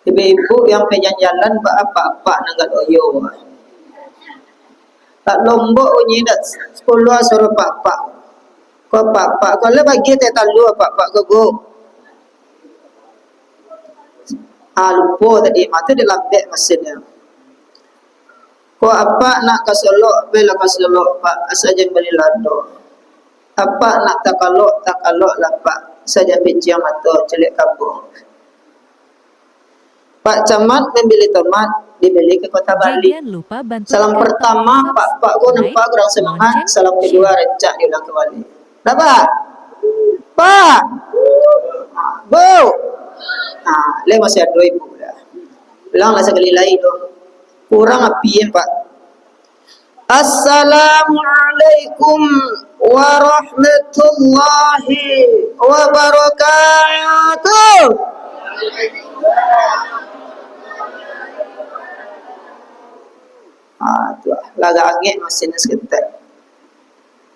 Ibu-ibu yang penjalan apa-apa nanggal oyo. Tak lombok unyi dak sekolah suruh pak-pak. Ko pak-pak kalau bagi teh talu pak-pak go. Lupa tadi mata dia lambek mesinnya. Ko apa nak kasolok bela kasolok pak saja beli lado. Apa nak takalok lah pak saja bincang atau celik kampung. Pak Camat membeli tomat dibeli ke Kota Bali. Salam pertama pak gua nampak kurang semangat. Salam kedua rencak diulang kembali. Dah pak bu le masih ada ibu dah bilang lah sekali lagi tu kurang api pak. Assalamualaikum warahmatullahi wabarakatuh. Tu laga angin masih seketik.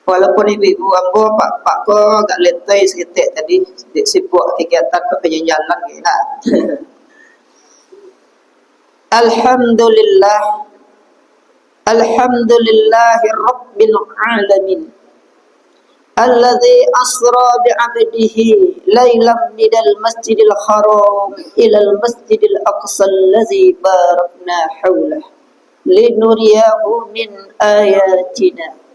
Walaupun ibu-ibu ambo pak ko agak letih seketik tadi sibuk kegiatan ke penjalan gila. Alhamdulillahirabbil alamin. Alladzi asra bi 'abdihi lailan minal masjidil haram ilal masjidil aqsa allazi barakna haulahu linuriyahu min ayatina.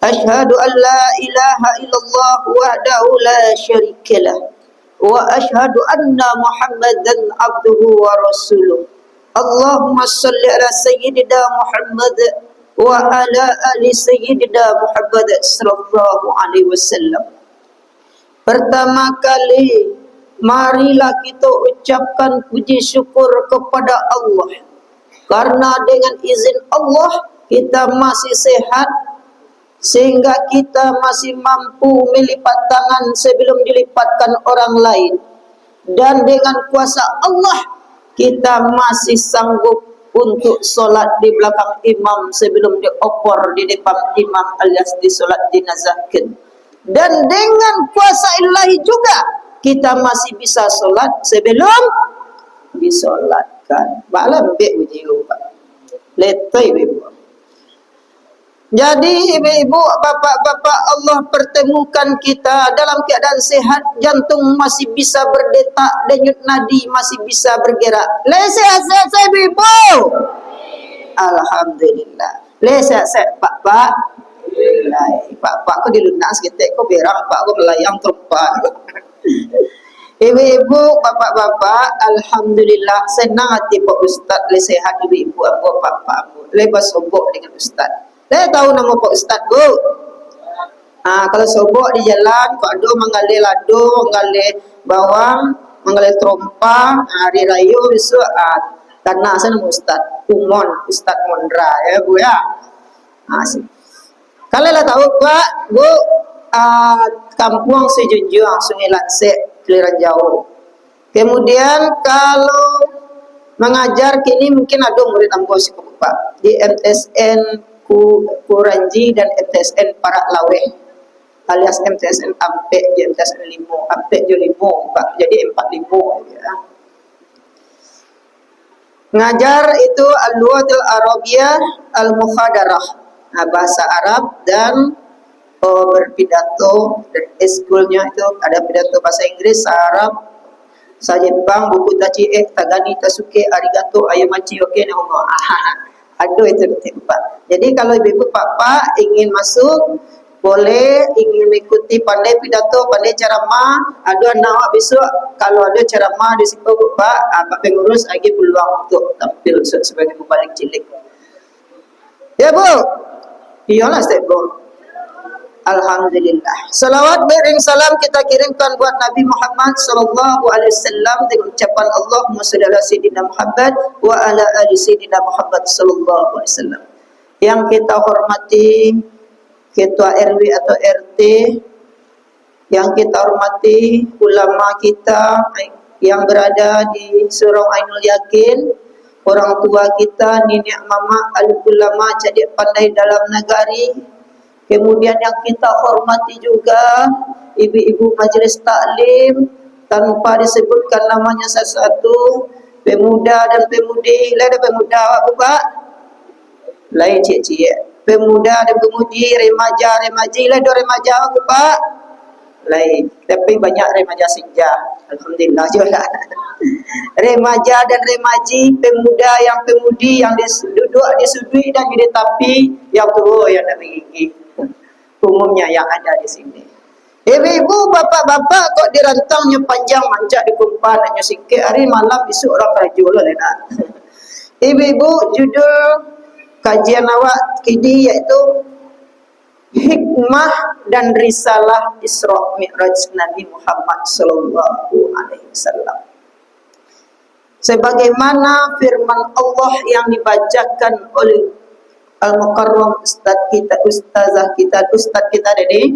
Asyhadu an la ilaha illallah wahdahu la syarikalah wa asyhadu anna Muhammadan abduhu wa rasuluh. Allahumma salli ala sayyidina Muhammad wa ala ali sayyidina Muhammad sallallahu alaihi wasallam. Pertama kali marilah kita ucapkan puji syukur kepada Allah karena dengan izin Allah kita masih sehat sehingga kita masih mampu melipat tangan sebelum dilipatkan orang lain, dan dengan kuasa Allah kita masih sanggup untuk solat di belakang imam sebelum diopor di depan imam alias di solat jenazahkan, dan dengan kuasa ilahi juga kita masih bisa solat sebelum disolatkan. Malam be uji Pak letih ibu. Jadi ibu-ibu, bapak-bapak, Allah pertemukan kita dalam keadaan sehat, jantung masih bisa berdetak, denyut nadi masih bisa bergerak. Sehat-sehat ibu. Alhamdulillah. Sehat-sehat pak. Pak kau dilunas ketek kau berang pak kau melayang terupa. Ibu-ibu, bapak-bapak, alhamdulillah senang hati Pak Ustaz sehat ibu-ibu, bapak-bapak. Lepas sobok dengan Ustaz. Saya tahu nama Pak Ustaz bu. Kalau sobok di jalan, kau ada mengalir lado, mengalir bawang, mengalir trompa, hari raya besok tanah sana Ustaz Umon, Ustaz Mondra ya bu ya. Kalian lah tahu Pak bu, kampung Sejunjung, Sungai Lansek, Keliran Jauh. Kemudian kalau mengajar kini mungkin ada murid ambo si Pak di MTSN Kuranji dan MTSN Parak Laweh alias MTSN Ampek di MTSN Limo Ampek jo Limo Pak, jadi 45 ya. Ngajar itu Al-Lughatul Arabiyah Al-Mukhadarah, bahasa Arab, dan berpidato, dan eskulnya itu ada pidato bahasa Inggris, Arab, Jepang, buku taci tagani tasuke arigato ayamachi oke nongo. Aduh itu Pak. Jadi kalau ibu papa ingin masuk, boleh, ingin mengikuti pandai pidato, pandai ceramah, ada anak besok kalau ada ceramah di situ Pak, pengurus lagi peluang untuk tampil sebagai pembalik cilik. Ya Bu, iyalah step Bu. Alhamdulillah. Salawat bering salam kita kirimkan buat Nabi Muhammad sallallahu alaihi wasallam dengan ucapan Allahumma shalli ala sayyidina Muhammad wa ala ali sayyidina Muhammad sallallahu alaihi wasallam. Yang kita hormati Ketua RW atau RT, yang kita hormati ulama kita yang berada di Surau Ainul Yakin, orang tua kita, nenek mama, al ulama jadi pandai dalam negari. Kemudian yang kita hormati juga ibu-ibu majlis taklim, tanpa disebutkan namanya satu-satu, pemuda dan pemudi. Lain pemuda apa Pak? Lain cik-cik. Pemuda dan pemudi, remaja-remaji. Lain remaja apa Pak? Lain. Tapi banyak remaja senja. Alhamdulillah juga. Remaja dan remaji, pemuda yang pemudi yang duduk di sudut dan di tepi, yang tua yang nak menggigih. Umumnya yang ada di sini. Ibu-ibu, bapak-bapak kok dirantangnya panjang mancak di kumpan hanya sikit hari malam besok orang kerja lah nak. Ibu-ibu, judul kajian awak kini iaitu hikmah dan risalah Isra Mi'raj Nabi Muhammad sallallahu alaihi wasallam. Sebagaimana firman Allah yang dibacakan oleh Al-Mukarram ustaz kita tadi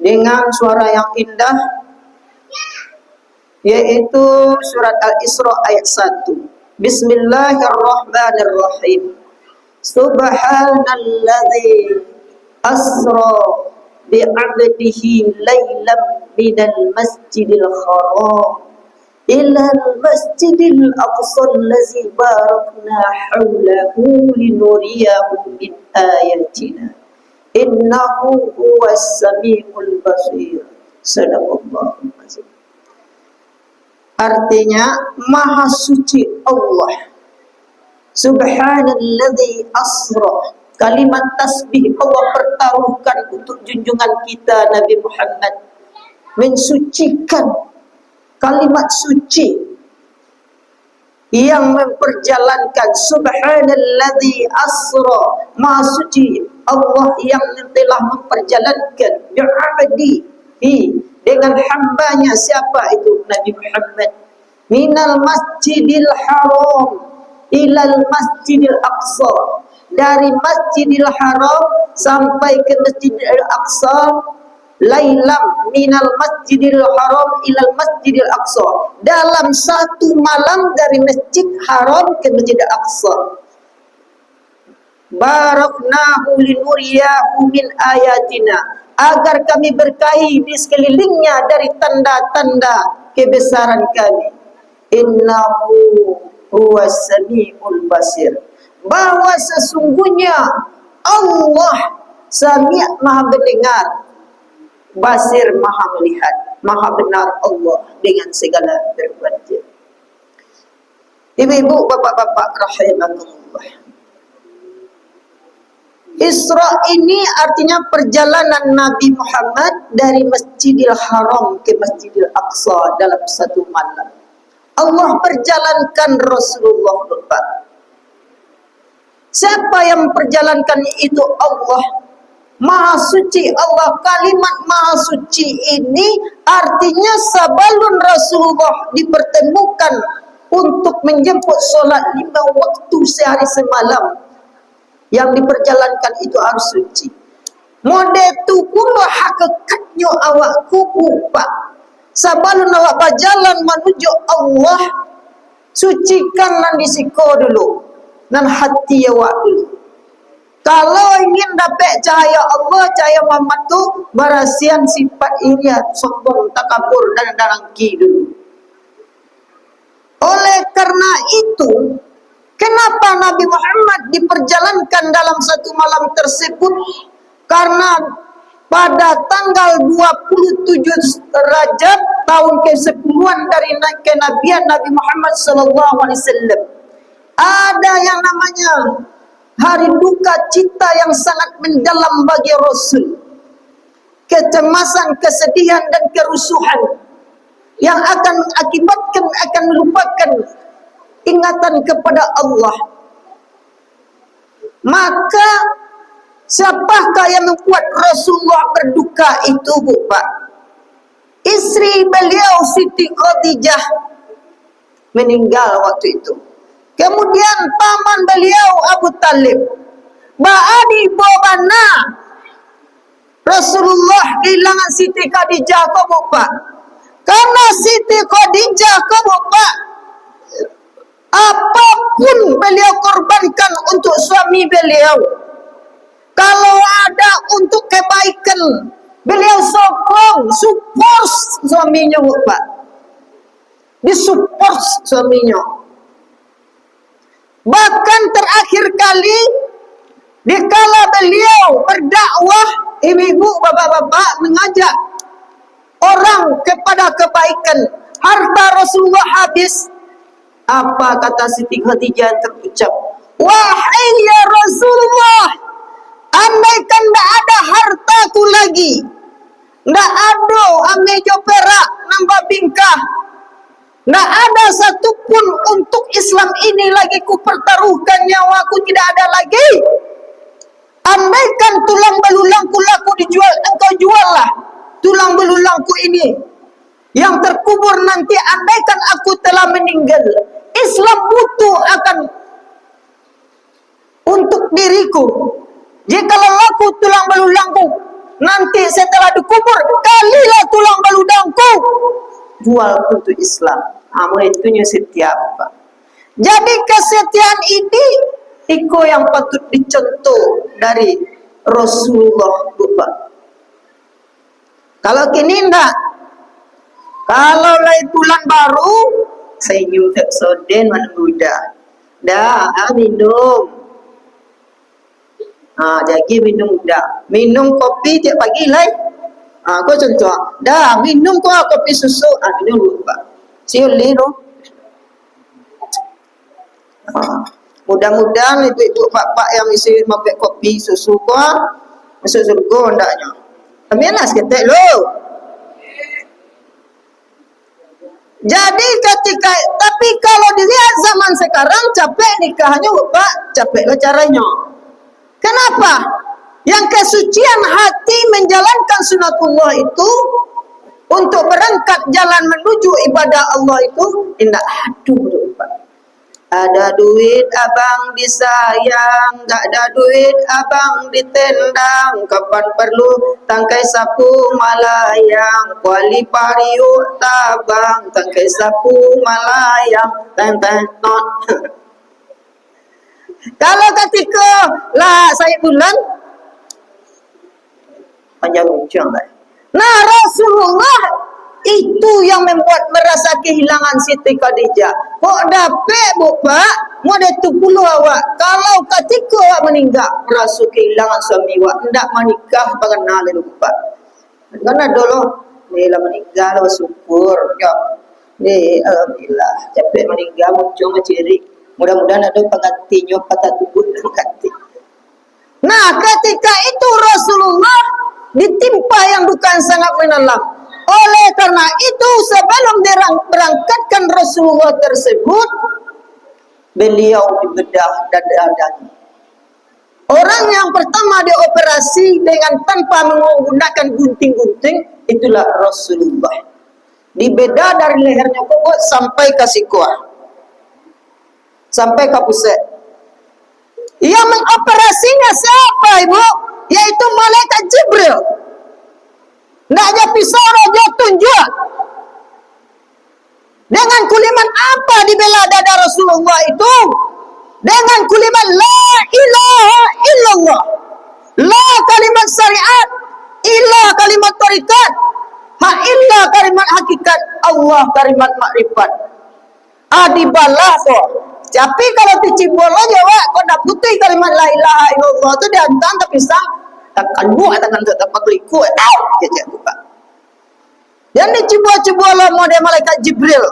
dengan suara yang indah, yaitu surat Al-Isra ayat 1. Bismillahirrahmanirrahim. Subhanalladzi asra bi'abdihi laylam minal masjidil haram ilal masjidil aqsa allazi barakna hawlahu linuriyahu min ayatina innahu huwas samiul basir. Sadaqallahul azim. Artinya, maha suci Allah. Subhanalladzi asra. Kalimat tasbih Allah pertaruhkan untuk junjungan kita Nabi Muhammad, mensucikan kalimat suci yang memperjalankan. Subhanalladzi asra, maha suci Allah yang telah memperjalankan bi'abdihi, dengan hambanya. Siapa itu? Nabi Muhammad. Minal masjidil haram ilal masjidil aqsa, dari masjidil haram sampai ke masjidil aqsa. Lailam minal masjidil haram ilal masjidil aqsa, dalam satu malam dari masjid haram ke masjidil aqsa. Baraknahu linuriyahu min ayatina, agar kami berkahi di sekelilingnya dari tanda-tanda kebesaran kami. Innahu huwas samiul basir, bahwa sesungguhnya Allah Sami' maha mendengar, Basir maha melihat, maha benar Allah dengan segala perbuatan. Ibu-ibu, bapak-bapak rahimakumullah. Isra ini artinya perjalanan Nabi Muhammad dari Masjidil Haram ke Masjidil Aqsa dalam satu malam. Allah perjalankan Rasulullah Bapak. Siapa yang memperjalankan itu? Allah. Maha suci Allah. Kalimat maha suci ini artinya sebelum Rasulullah dipertemukan untuk menjemput solat 5 waktu sehari semalam, yang diperjalankan itu harus suci. Model tu pula hakikatnya awak kubu Pak. Sebelum awak berjalan menuju Allah, sucikanlah disiko dulu dan hati awak dulu. Kalau ingin dapat cahaya Allah, cahaya Muhammad tu berasian sifat iri, sombong, takabur dan dengki dulu. Oleh karena itu, kenapa Nabi Muhammad diperjalankan dalam satu malam tersebut? Karena pada tanggal 27 Rajab tahun ke-10 dari kenabian Nabi Muhammad SAW, ada yang namanya hari duka cita yang sangat mendalam bagi Rasul. Kecemasan, kesedihan dan kerusuhan yang akan mengakibatkan, akan melupakan ingatan kepada Allah. Maka siapakah yang membuat Rasulullah berduka itu, Bu Pak? Istri beliau Siti Khadijah meninggal waktu itu. Kemudian paman beliau Abu Talib. Ba'adi bobana Rasulullah kehilangan Siti Khadijah kok, Bu Pak? Karena Siti Khadijah kok, Bu Pak, apapun beliau korbankan untuk suami beliau. Kalau ada untuk kebaikan, beliau sokong, support suaminya, Pak. Disupport suaminya. Bahkan terakhir kali, dikala beliau berdakwah, ibu-ibu, bapak-bapak, mengajak orang kepada kebaikan, harta Rasulullah habis. Apa kata Siti Khadijah yang terucap? Wahai ya Rasulullah, andaikan tidak ada hartaku lagi, tidak ada ambil perak, nambah bingkah, tidak ada satupun untuk Islam ini lagi ku pertaruhkan, nyawaku tidak ada lagi. Andaikan tulang belulangku laku dijual, engkau juallah tulang belulangku ini yang terkubur nanti. Andaikan aku telah meninggal, Islam butuh akan untuk diriku. Jika laku tulang belulangku nanti setelah dikubur, kalilah tulang belulangku, jual untuk Islam. Amun itunya setiap. Jadi kesetiaan ini iko yang patut dicontoh dari Rasulullah, Bapak. Kalau kini enggak, kalau lagi bulan baru, saya nyutek soden mana muda, dah minum, jadi minum dah, minum kopi tiap pagi lah. Kau contoh, dah minum kau kopi susu, minum lupa, siuli no. Mudah-mudahan ibu-ibu bapak yang isi mabek kopi susu kau masuk surga ndaknya. Tapi enak seketek lo. Jadi ketika, tapi kalau dilihat zaman sekarang, capek nikahnya bapak, capeklah caranya. Kenapa? Yang kesucian hati menjalankan sunatullah itu, untuk berangkat jalan menuju ibadah Allah itu, tidak aduh bapak. Ada duit abang disayang, tak ada duit abang ditendang. Kapan perlu tangkai sapu malayang, kuali pariu tabang, tangkai sapu malayang, teng not. Kalau ketika lah saya bulan panjang ujung lah. Nah Rasulullah itu yang membuat merasa kehilangan Siti Khadijah. Kok dapet Bapak, mau ada tu puluh awak. Kalau ketika awak meninggal, merasa kehilangan suami awak, hendak menikah mengenal itu Bapak. Karena dulu, ni lah meninggal, syukur. Ya, ni alhamdulillah. Capek meninggal, muncul menciri. Mudah-mudahan ada penggantinya patah tubuh pengganti. Nah, ketika itu Rasulullah ditimpa yang bukan sangat menelan. Oleh karena itu sebelum berangkatkan Rasulullah tersebut, beliau dibedah dada-dadanya. Orang yang pertama dioperasi dengan tanpa menggunakan gunting-gunting, itulah Rasulullah. Dibedah dari lehernya pokok sampai ke sikuah, sampai ke pusat. Yang mengoperasinya siapa ibu? Yaitu malaikat Jibril. Naknya pisau raja tunjuk. Dengan kuliman apa dibela dada Rasulullah itu? Dengan kuliman la ilaha illallah. La kalimat syariat, ilah kalimat tarikat, ha illah kalimat hakikat, Allah kalimat makrifat. Dibalah kok. Tapi kalau dicibol aja wak, kau nak putih kalimat la ilaha illallah tu dihantam tapi sang takkan buat tangan tak pakliku je buka. Dan dicibol-cibol lah model malaikat Jibril.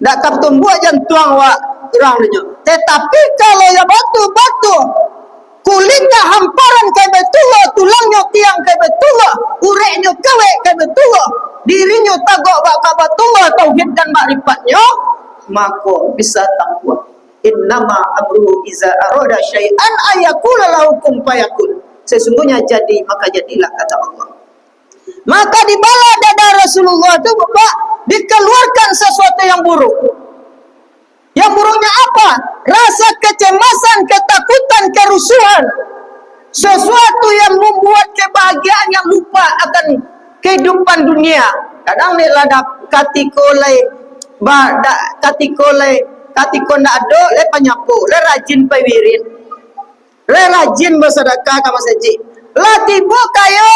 Dak kaptung buat jantung wak kurang dia. Tetapi kalau ya batu-batu kulitnya hamparan kai betul, tulangnya tiang kai betul, ureknya kewek kai betul, dirinya tagok bak betul tauhid dan makrifatnya, maka bisa tangguh. Innama amruhu iza arada syai'an ayakula lahu kun fayakun. Sesungguhnya jadi maka jadilah, kata Allah. Maka di bala dada Rasulullah itu Bapak dikeluarkan sesuatu yang buruk. Yang buruknya apa? Rasa kecemasan, ketakutan, kerusuhan. Sesuatu yang membuat kebahagiaan yang lupa akan kehidupan dunia. Kadang ni lah katikolai katiko nak ada le panyapu le rajin pawirin. rajin bersedekah ke masjid. Lah tiba kayo,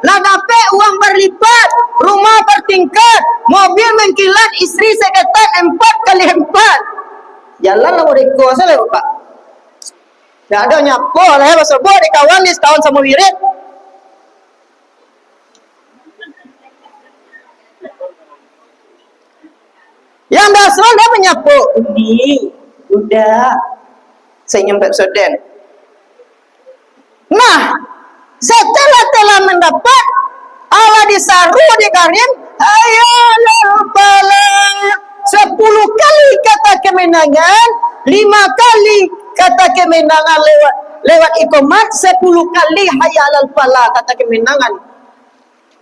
lah dapat uang berlipat, rumah bertingkat, mobil mengkilat, istri sekatan 4x4. Jalan lah mereka saya Pak. Tidak ada nyapo lah pasal buat di kawan ni setahun sama wirid. Yang biasa dah menyapu. Ini udah saya nyampe Sudan. Nah, setelah telah mendapat Allah disaru di karim, ayolah pala 10 kali kata kemenangan, 5 kali kata kemenangan lewat ikomat, 10 kali hayalal pala kata kemenangan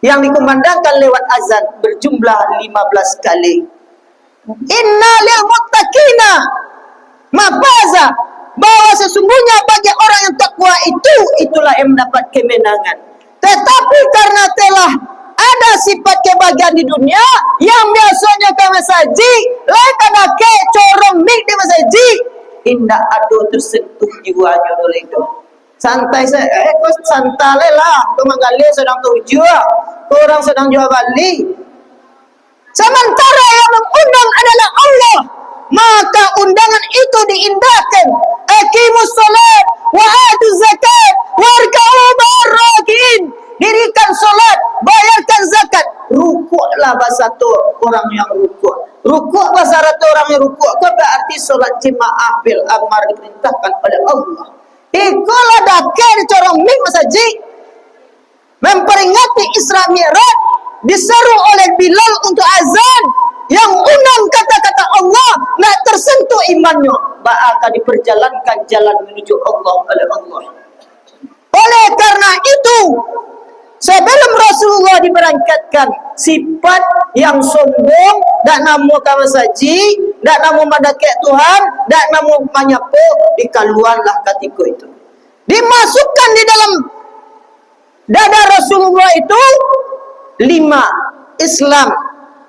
yang dikumandangkan lewat azan berjumlah 15 kali. Inna lil muttaqina mafaza, bahwa sesungguhnya bagi orang yang takwa itulah yang mendapat kemenangan. Tetapi karena telah ada sifat kebahagiaan di dunia yang biasanya ke masjid, lain kada ke corong mik di masjid, indah ado tersentuh jiwanya oleh itu. Santai saya, kau santai lah, kau menggali sedang tujuh, orang sedang jual balik. Sementara yang mengundang adalah Allah, maka undangan itu diindahkan. Aqimus salat wa atuz zakat warka'u ma'arrakin. Dirikan salat, bayarkan zakat, rukuklah bahasa tu orang yang rukuk. Rukuk bahasa tu orang yang rukuk itu berarti salat jemaah bil amar diperintahkan oleh Allah. Ikulah dakar corong ming masjid memperingati Isra Mi'raj, diseru oleh Bilal untuk azan, yang undang kata-kata Allah nak tersentuh imannya, bakal diperjalankan jalan menuju Allah oleh Allah. Oleh karena itu, sebelum Rasulullah diberangkatkan, sifat yang sombong, dak namo ka masjid, dak namo madakek Tuhan, dak namo manyapo, dikaluanlah ketika itu. Dimasukkan di dalam dada Rasulullah itu 5 Islam,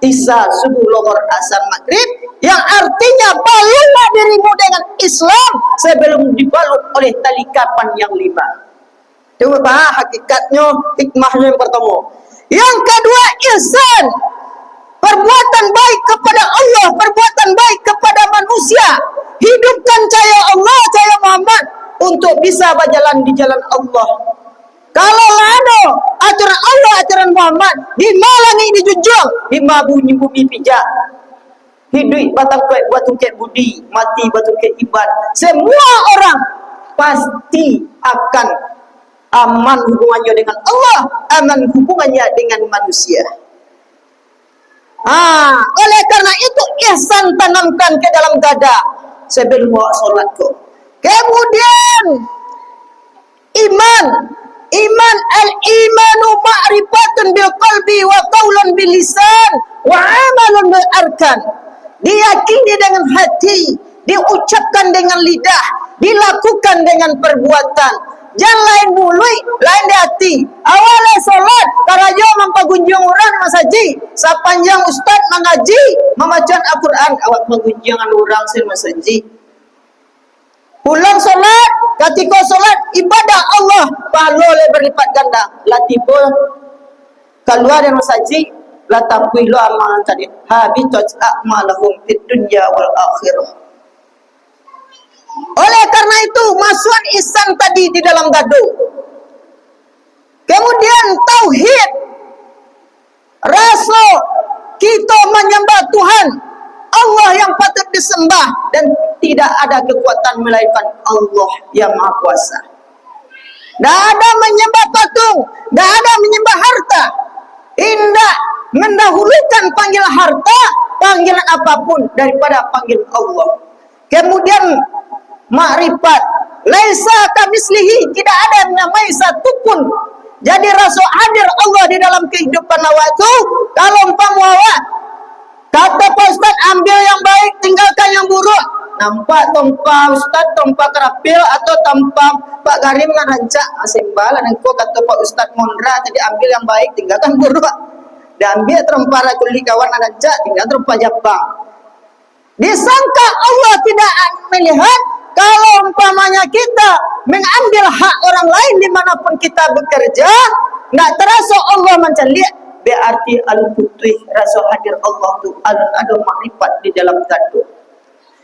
Isa, subuh, lohor, asar, maghrib, yang artinya balutlah dirimu dengan Islam sebelum dibalut oleh tali kapan yang 5. Coba bahas hakikatnya, hikmahnya yang pertama. Yang kedua, ihsan, perbuatan baik kepada Allah, perbuatan baik kepada manusia. Hidupkan cahaya Allah, cahaya Muhammad untuk bisa berjalan di jalan Allah. Kalau ada aturan Allah, aturan Muhammad, di malangi dijunjung, di bunyi bumi pijak. Hidup batang kuat batu kek budi, mati batu kek ibad. Semua orang pasti akan aman hubungannya dengan Allah, aman hubungannya dengan manusia. Oleh karena itu ihsan tanamkan ke dalam dada sebelum sholat kau. Kemudian iman al-imanu ma'rifatun bil qalbi wa qaulun bil lisan wa amalun bil arkan. Diyakini dengan hati, diucapkan dengan lidah, dilakukan dengan perbuatan. Jangan lain mulut, lain di hati. Awalnya solat, karajo mampagunjung orang masjid. Sepanjang ustaz mengaji, membaca Al-Quran, awak mengunjungan orang di masjid. Pulang solat, ketika solat ibadah Allah, pahala berlipat ganda. Latipo keluar dari masjid, latapuilu amalan tadi. Habitat a'malahum fid dunya wal akhirah. Oleh karena itu, masuk ihsan tadi di dalam dadu. Kemudian tauhid, rasa kita menyembah Tuhan Allah yang patut disembah dan tidak ada kekuatan melainkan Allah yang Maha Kuasa. Tidak ada menyembah patung, tidak ada menyembah harta. Indah mendahulukan panggil harta, panggilan apapun daripada panggil Allah. Kemudian makrifat, laisa kamislihi, tidak ada yang namai satupun. Jadi rasa hadir Allah di dalam kehidupan awak itu, kalau umpama kata Pak Ustaz, ambil yang baik, tinggalkan yang buruk. Nampak tanpa Ustaz, tanpa kerapil, atau tanpa Pak Karim dengan rancak. Asimbalan, engkau kata Pak Ustaz Mondra, tadi ambil yang baik, tinggalkan buruk. Dan ambil terempara kuli kawan rancak, tinggal terempah Jepang. Disangka Allah tidak melihat, Kalau umpamanya kita mengambil hak orang lain dimanapun kita bekerja, nggak terasa Allah macam lihat, berarti al-putih rasa hadir Allah tu ada makrifat di dalam zat.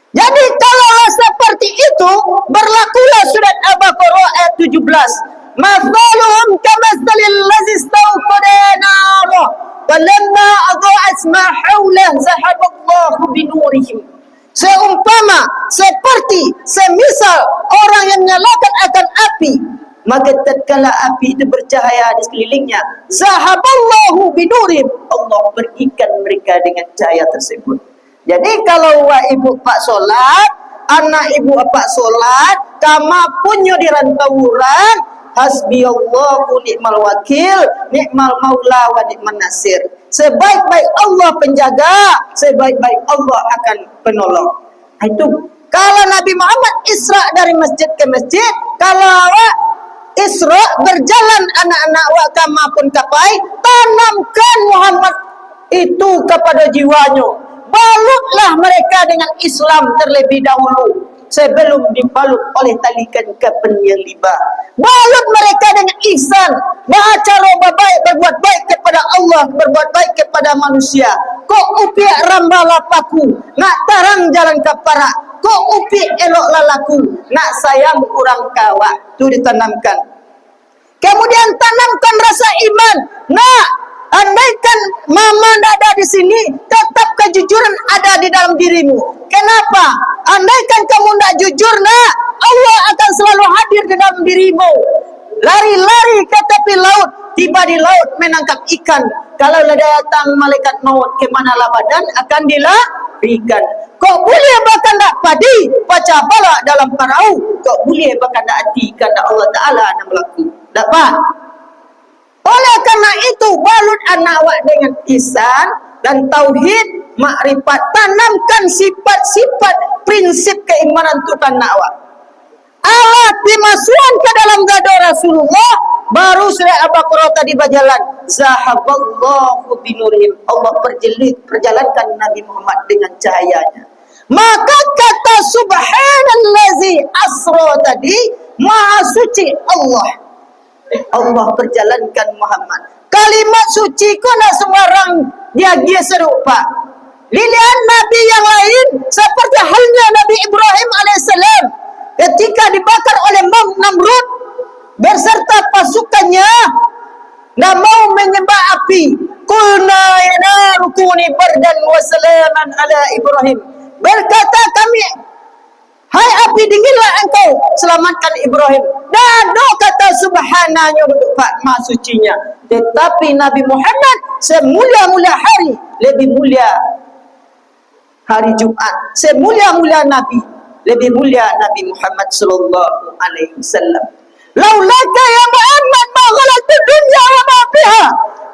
Jadi kalau seperti itu, berlakulah surat Al-Baqarah ayat 17. Mathaluhum kamathalil ladzi istawqada nara falamma adha'at ma hawlahu zahaballahu binurihim. Seumpama, seperti, semisal orang yang menyalakan akan api, maka tatkala api itu bercahaya di sekelilingnya, zahaballahu binurihim, Allah pergikan mereka dengan cahaya tersebut. Jadi kalau ibu pak solat, anak ibu pak solat, kama punyo di rantauran, hasbiyallahu ni'mal wakil, ni'mal maula wa ni'man nasir. Sebaik-baik Allah penjaga, sebaik-baik Allah akan penolong. Itu kalau Nabi Muhammad Isra dari masjid ke masjid, kalau Isra berjalan anak-anak wa kama pun kapai, tanamkan Muhammad itu kepada jiwanya. Balutlah mereka dengan Islam terlebih dahulu sebelum dibalut oleh tali kapan yang liba. Balut mereka dengan ihsan, baca roba baik, berbuat baik kepada Allah, berbuat baik kepada manusia. Kok upi ramba lapaku, nak tarang jalan kapara. Kok upi elok lalaku, nak sayang kurang kawa. Itu ditanamkan. Kemudian tanamkan rasa iman. Nak, andaikan mama tidak ada di sini, tetap kejujuran ada di dalam dirimu. Kenapa? Andaikan kamu tidak jujur, nak, Allah akan selalu hadir di dalam dirimu. Lari-lari ke tepi laut, tiba di laut menangkap ikan. Kalau datang malaikat maut, kemanalah badan akan dilarikan. Kok boleh bahkan tak padi, baca bala dalam parau. Kok boleh bahkan tak hati, kerana Allah Ta'ala nak melaku. Dapat? Oleh karena itu, balut anak awak dengan ihsan dan tauhid, makrifat, tanamkan sifat-sifat prinsip keimanan Tuhan anak awak. Allah dimasukkan ke dalam dada Rasulullah, baru surah Al-Baqarah tadi berjalan. Zahaballahu binurihim, Allah perjalankan Nabi Muhammad dengan cahayanya. Maka kata subhanallazi asra tadi, maha suci Allah. Allah perjalankan Muhammad. Kalimat suci ko nak sembarang dia serupa. Lilian Nabi yang lain seperti halnya Nabi Ibrahim alaihissalam ketika dibakar oleh Namrud berserta pasukannya, tidak mau menyembah api. Qulna ya naru kuni bardan wa salaman ala Ibrahim. Berkata kami, hai api dinginlah engkau, selamatkan Ibrahim. Dan kata subhananya untuk Pak Maha Sucinya. Tetapi Nabi Muhammad semulia-mulia hari, lebih mulia hari Jumat. Semulia-mulia Nabi, lebih mulia Nabi Muhammad sallallahu alaihi wasallam. Laulaka ya Muhammad ma khalaqtud dunya wa ma fiha.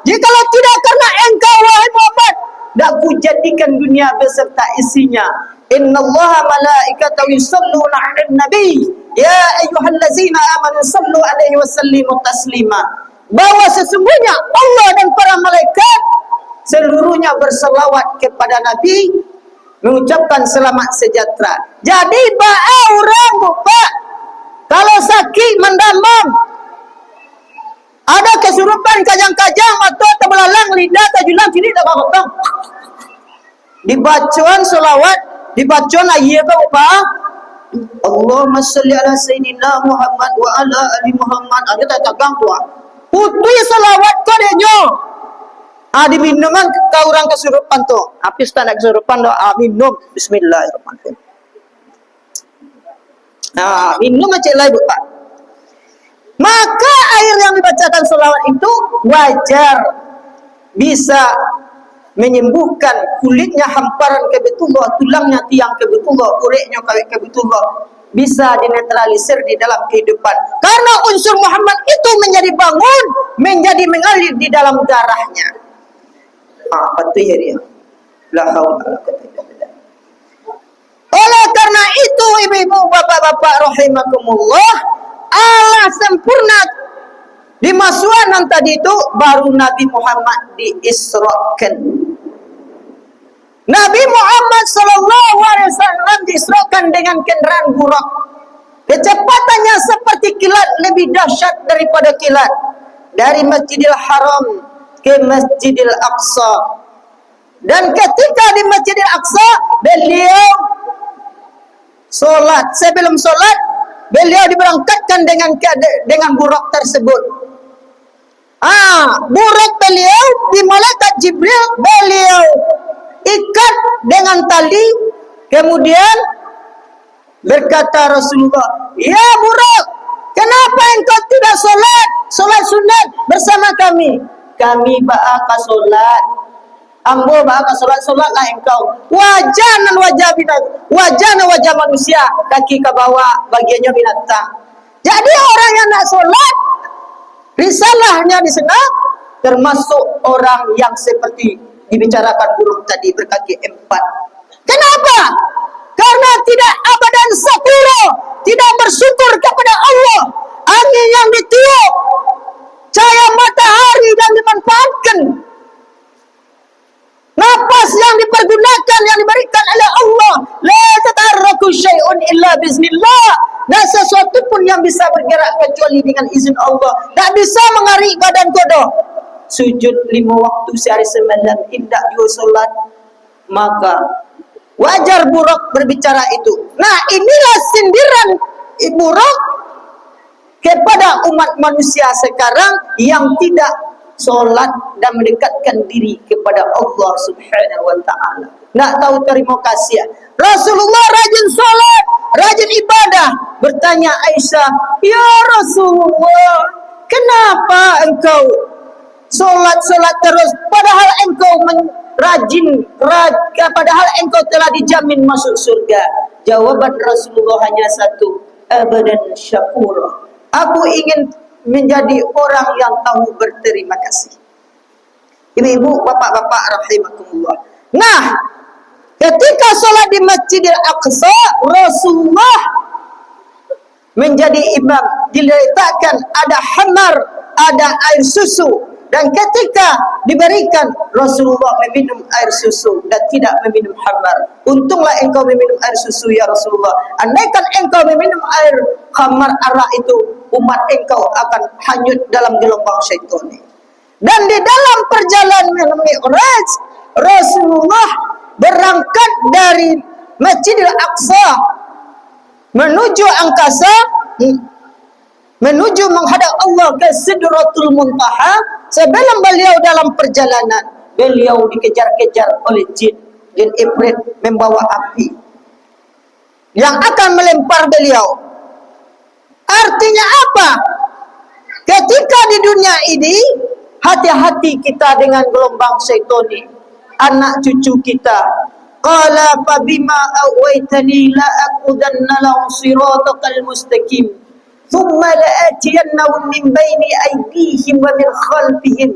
Jikalau tidak karena engkau wahai Muhammad, dak ku jadikan dunia beserta isinya. Innallaha malaikatahu yusalluna 'alan nabi ya ayyuhallazina amanu sallu 'alaihi wa sallimu taslima. Bahwa sesungguhnya Allah dan para malaikat seluruhnya berselawat kepada Nabi, mengucapkan selamat sejahtera. Jadi orang Pak kalau sakit mendamam, ada kesurupan kajang-kajang atau terbelalang lidah tajulang sini tak apa-apa. Dibacaan selawat, dibacaan ayat apa? Allahumma salli ala sayyidina Muhammad wa ala ali Muhammad. Ada tak tagang tua. Putih selawat kau denyo. Di minuman kau orang kesurupan tu. Habis tak nak kesurupan tu, minum. Bismillahirrahmanirrahim. Minum macam lain Pak. Maka air yang dibacakan selawat itu wajar bisa menyembuhkan kulitnya hamparan kebetullah, tulangnya tiang kebetullah, ureknya kawin kebetullah, bisa dinetralisir di dalam kehidupan. Karena unsur Muhammad itu menjadi bangun, menjadi mengalir di dalam darahnya. Betul ya dia. La haula wala quwwata illa billah. Oleh karena itu ibu-ibu, bapak-bapak rahimakumullah, Allah sempurna dimasukkan tadi itu baru Nabi Muhammad diisrakan. Nabi Muhammad sallallahu alaihi wasallam diisrakan dengan kendaraan burak. Kecepatannya seperti kilat, lebih dahsyat daripada kilat. Dari Masjidil Haram ke Masjidil Aqsa. Dan ketika di Masjidil Aqsa, beliau solat. Sebelum solat, beliau diberangkatkan dengan burak tersebut. Burak beliau di malaikat Jibril, beliau ikat dengan tali. Kemudian berkata Rasulullah, "Ya burak, kenapa engkau tidak solat sunat bersama kami?" "Kami ba'aka solat." "Ambo ba'aka solatlah engkau." Wajah manusia, kaki ke bawah, bagiannya binatang. Jadi orang yang nak solat, risalahnya di sana termasuk orang yang seperti dibicarakan buruk tadi, berkaki empat. Kenapa? Karena tidak abadan syukur, tidak bersyukur kepada Allah. Angin yang ditiup, cahaya matahari yang dimanfaatkan, napas yang dipergunakan, yang diberikan oleh Allah. La tatarraku syai'un illa biiznillah. Dan sesuatu pun yang bisa bergerak kecuali dengan izin Allah. Tak bisa mengarik badan kodoh. Sujud 5 waktu sehari semalam, tidak juga solat, maka wajar burak berbicara itu. Nah, inilah sindiran burak kepada umat manusia sekarang yang tidak solat dan mendekatkan diri kepada Allah Subhanahu wa ta'ala. Nak tahu terima kasih. Rasulullah rajin solat, rajin ibadah. Bertanya Aisyah, "Ya Rasulullah, kenapa engkau solat terus padahal engkau padahal engkau telah dijamin masuk surga?" Jawaban Rasulullah hanya satu, "Abadan syakura." Aku ingin menjadi orang yang tahu berterima kasih. Ibu-ibu, bapak-bapak rahimakumullah. Nah, ketika solat di Masjidil Aqsa, Rasulullah menjadi imam, diletakkan ada hamar, ada air susu, dan ketika diberikan, Rasulullah meminum air susu dan tidak meminum hamar. Untunglah engkau meminum air susu ya Rasulullah. Andaikan engkau meminum air hamar arak itu, umat engkau akan hanyut dalam gelombang syaitan. Dan di dalam perjalanan Mi'raj, Rasulullah berangkat dari Masjidil Aqsa menuju angkasa, menuju menghadap Allah ke Sidratul Muntaha. Sebelum beliau dalam perjalanan, beliau dikejar-kejar oleh jin ifrit membawa api yang akan melempar beliau. Artinya apa? Ketika di dunia ini, hati-hati kita dengan gelombang syaitan ini, anak cucu kita. Qala fa bima awaitani la aqudanna lahum siratal mustaqim. ثم لآتينهم من بين أيديهم ومن خلفهم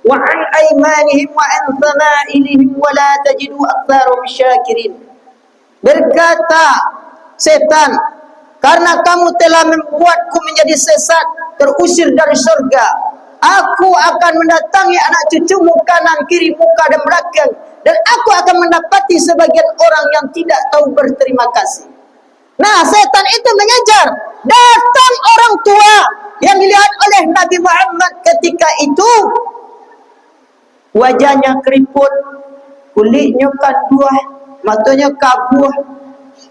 وعن أيمانهم وعن شمائلهم ولا تجد أكثرهم شاكرين. Berkata setan, karena kamu telah membuatku menjadi sesat, terusir dari surga, aku akan mendatangi anak cucumu kanan, kiri, muka dan belakang, dan aku akan mendapati sebagian orang yang tidak tahu berterima kasih. Nah, setan itu mengejar. Datang orang tua yang dilihat oleh Nabi Muhammad ketika itu, wajahnya keriput, kulitnya kanduah, matanya kabuh,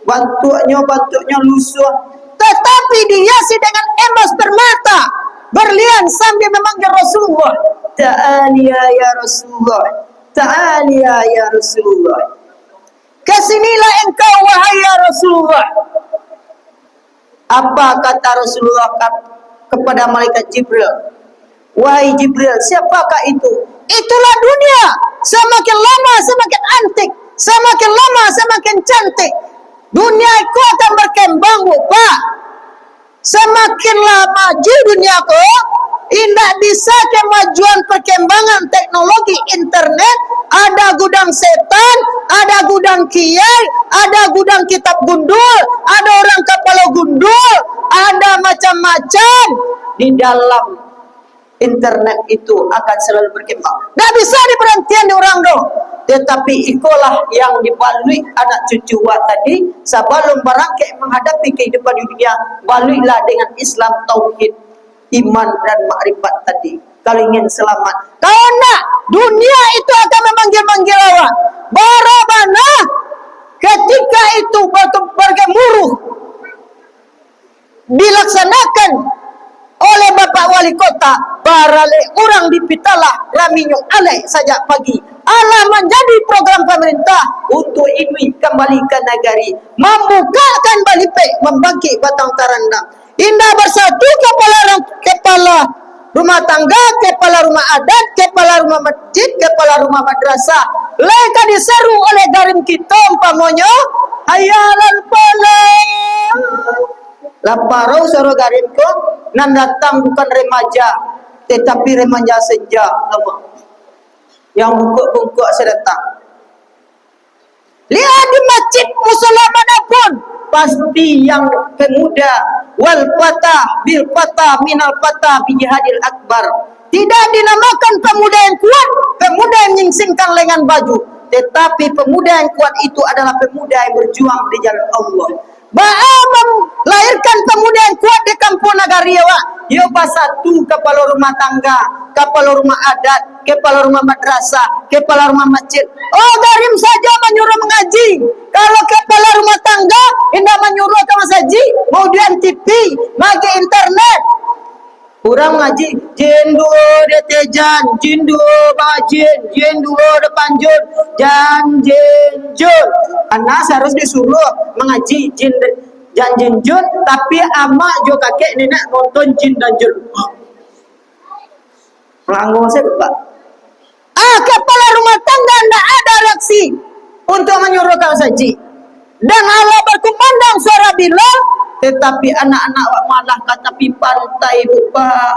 bantuknya lusuh, tetapi dihiasi dengan emas permata berlian sambil memanggil Rasulullah, "Ta'aliya ya Rasulullah, ta'aliya ya Rasulullah. Kesinilah engkau wahai ya Rasulullah." Apa kata Rasulullah kepada malaikat Jibril? "Wahai Jibril, siapakah itu?" "Itulah dunia. Semakin lama semakin antik, semakin lama semakin cantik. Dunia itu akan berkembang, Pak. Semakinlah maju duniaku, tidak bisa kemajuan perkembangan teknologi internet. Ada gudang setan, ada gudang kiai, ada gudang kitab gundul, ada orang kepala gundul, ada macam-macam. Di dalam internet itu akan selalu berkembang. Tidak bisa diberhentikan di orang dong. tetapi ikolah yang dibalui anak cucu wak tadi sebelum barangkali menghadapi kehidupan dunia, baluilah dengan Islam, tauhid, iman dan makrifat tadi. Kalau ingin selamat, karena dunia itu akan memanggil-manggil awak. Barabana ketika itu bergemuruh dilaksanakan oleh Bapak Wali Kota, barale orang dipitalah raminyo alai sajak pagi. Allah menjadi program pemerintah untuk ini kembalikan negari, membukakan balipe, membangkit batang tarandang. Indah bersatu kepala rumah tangga, kepala rumah adat, kepala rumah masjid, kepala rumah madrasah. Leka diseru oleh garim kita umpamonyo, hayalan palang. Laparau suruh garim ko, nan datang bukan remaja, tetapi remaja senja. Yang bungkuk-bungkuk sedatang. Lihat di masjid musola manapun, pasti yang pemuda wal fatah bil fatah minal fatah bi jihadil akbar. Tidak dinamakan pemuda yang kuat, pemuda yang nyingsingkan lengan baju, tetapi pemuda yang kuat itu adalah pemuda yang berjuang di jalan Allah. Ba'am melahirkan pemuda yang kuat di kampung nagari ya, yo satu kepala rumah tangga, kepala rumah adat, kepala rumah madrasah, kepala rumah masjid. Oh, garim saja menyuruh mengaji. Kalau kepala rumah tangga indah menyuruh ke masaji, kemudian TV, magi internet. Kurang ngaji, jendu detejan, jendu bajin, jendu depanjun, jan jenjun. Anak harus disuruh mengaji jan jenjun, tapi amak jo kakek nenek nonton jin dan jun. Melanggung saya Pak. Kepala rumah tangga tidak ada reaksi untuk menyuruh kau saji. Dan Allah berkumandang suara Bilal, tetapi anak-anak malah kata pantai Bapak.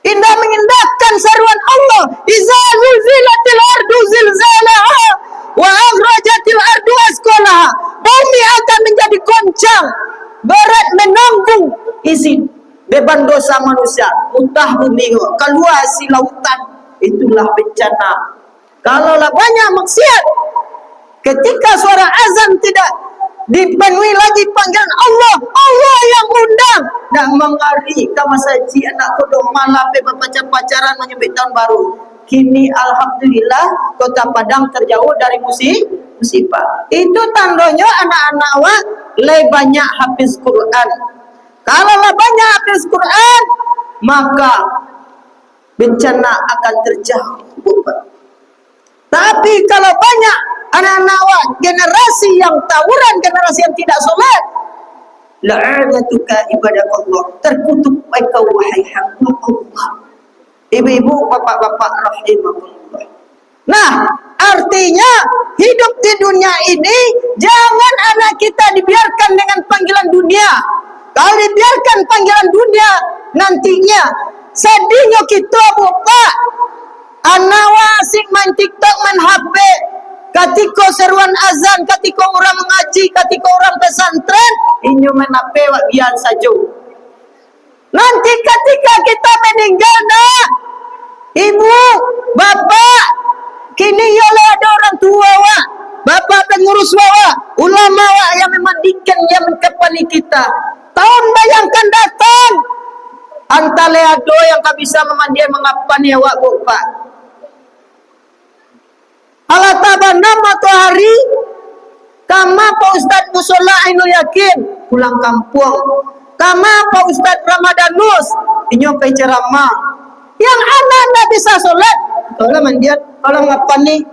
Indah mengindahkan seruan Allah, iza zulzilatil ardu zilzalaha wa akhrajatil ardu asqalaha. Bumi akan menjadi goncang, berat menanggung isi beban dosa manusia. Mutah bumi keluar si lautan, itulah bencana. Kalaulah banyak maksiat, ketika suara azan tidak dipenuhi lagi panggilan Allah, Allah yang undang dan mengari kamasaji anak kodok malam baca pacaran menyebut tahun baru. Kini alhamdulillah Kota Padang terjauh dari musibah. Itu tandanya anak-anak awak lebih banyak hafiz Quran. Kalau banyak hafiz Quran, maka bencana akan terjauh. Tapi kalau banyak anak-anak awak generasi yang tawuran, generasi yang tidak solat, la'anatuka ibadah Allah, terkutuk engkau wahai hamba Allah. Ibu-ibu, bapak-bapak rahimahullah. Nah, artinya hidup di dunia ini jangan anak kita dibiarkan dengan panggilan dunia. Kalau dibiarkan panggilan dunia, nantinya sedihnya kita bapak anak asik main TikTok, main HP. Ketika seruan azan, ketika orang mengaji, ketika orang pesantren, inyo menape wak bian saja. Nanti ketika kita meninggal, nak, ibu, bapak, kini yolah ada orang tua wak, bapak pengurus wak, ulama wak yang memandikan, yang mengkepani kita. Tahun bayangkan datang, antale ado yang tak bisa memandikan mengapani wak bapak. Allah tabana matahari kama Pak Ustadz Musola Ainul Yakin pulang kampung, kama Pak Ustadz Ramadanus inyo pe ceramah yang anak bisa sholat kalau mandiat kalau ngapani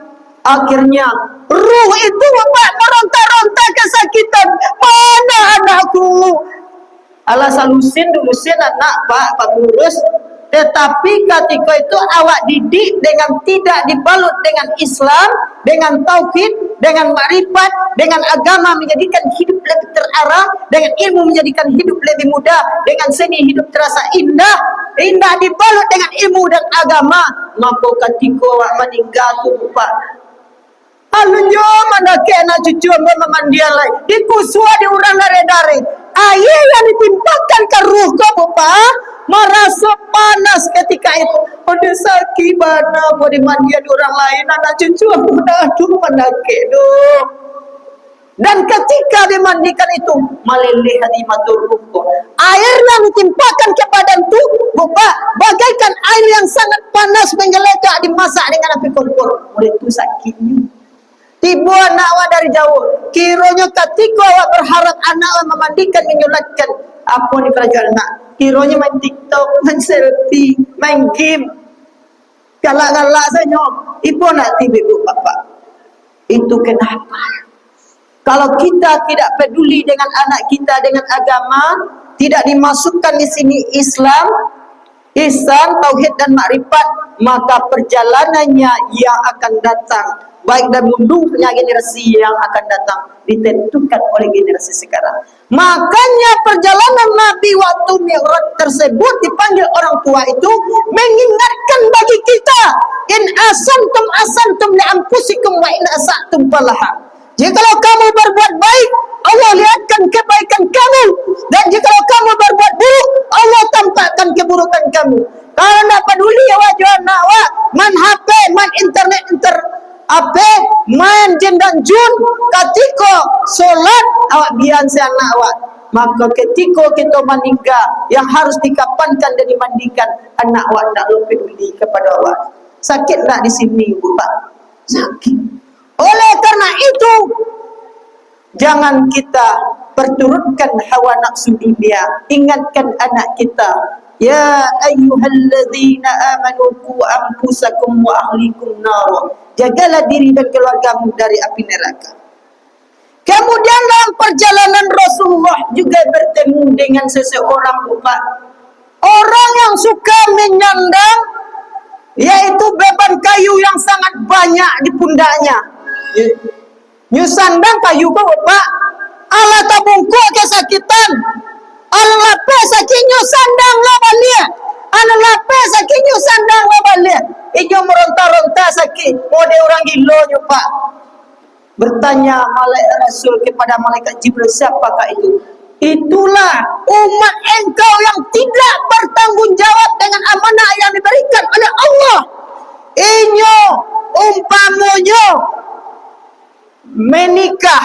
akhirnya ruh itu bapak meronta-ronta kesakitan. Mana anakku? Allah salusin dulusin anak pak pengurus. Tetapi ketika itu awak didik dengan tidak dibalut dengan Islam, dengan tauhid, dengan makrifat, dengan agama menjadikan hidup lebih terarah, dengan ilmu menjadikan hidup lebih mudah, dengan seni hidup terasa indah, indah dibalut dengan ilmu dan agama, maka ketika awak meninggal tu lupa. Alunyo mana kena cucu memandian lain, dikusua diurang dare-dare. Air yang ditimpakan ke ruh kau bapak, merasa panas ketika itu. Pada sakit mana boleh mandi orang lain, anak cucu aku dah aduh manake doh. Dan ketika dimandikan itu meleleh hati matur ruko. Air yang ditimpakan ke badan tu bagaikan air yang sangat panas menggelegak dimasak dengan api kompor. Oleh itu sakitnya. Tiba anak awak dari jauh. Kiranya ketika awak berharap anak awak memandikan, menyulatkan. Apa ni kerajaan anak? Kiranya main TikTok, main selfie, main game. Galak-galak saja. Ibu nak tiba ibu bapak. Itu kenapa? Kalau kita tidak peduli dengan anak kita, dengan agama, tidak dimasukkan di sini Islam, ihsan, tauhid dan makrifat, maka perjalanannya yang akan datang, baik dan mundur generasi yang akan datang, ditentukan oleh generasi sekarang. Makanya perjalanan Nabi waktu Mi'raj tersebut dipanggil orang tua itu mengingatkan bagi kita, in asantum li anfusikum wa in asatum falaha. Jikalau kamu berbuat baik, Allah lihatkan kebaikan kamu. Dan jikalau kamu berbuat buruk, Allah tampakkan keburukan kamu. Kalau tidak peduli awak jual anak awak, main HP, main internet, main jin dan jun, ketika solat, awak biar si anak awak. Maka ketika kita meninggal, yang harus dikapankan dan dimandikan, anak awak tidak peduli kepada awak. Sakit tak di sini, Bapak? Sakit. Oleh karena itu, jangan kita perturutkan hawa nafsu dunia. Ingatkan anak kita, ya ayyuhalladzina amanu qu anfusakum wa ahlikum nar. Jagalah diri dan keluargamu dari api neraka. Kemudian dalam perjalanan Rasulullah juga bertemu dengan seseorang, Bapak. Orang yang suka menyandang, yaitu beban kayu yang sangat banyak di pundaknya. Nyusandang kayu kau Bapak, ala tabungkuk kesakitan, ala lapis sakit nyusandang labalia, ala lapis sakit nyusandang labalia. Ijo meronta-ronta sakit, mode orang gila nyo Pak. Bertanya malaikat Rasul kepada malaikat Jibril, siapakah itu? Itulah umat engkau yang tidak bertanggung jawab dengan amanah yang diberikan oleh Allah. Inyo umpamonyo menikah,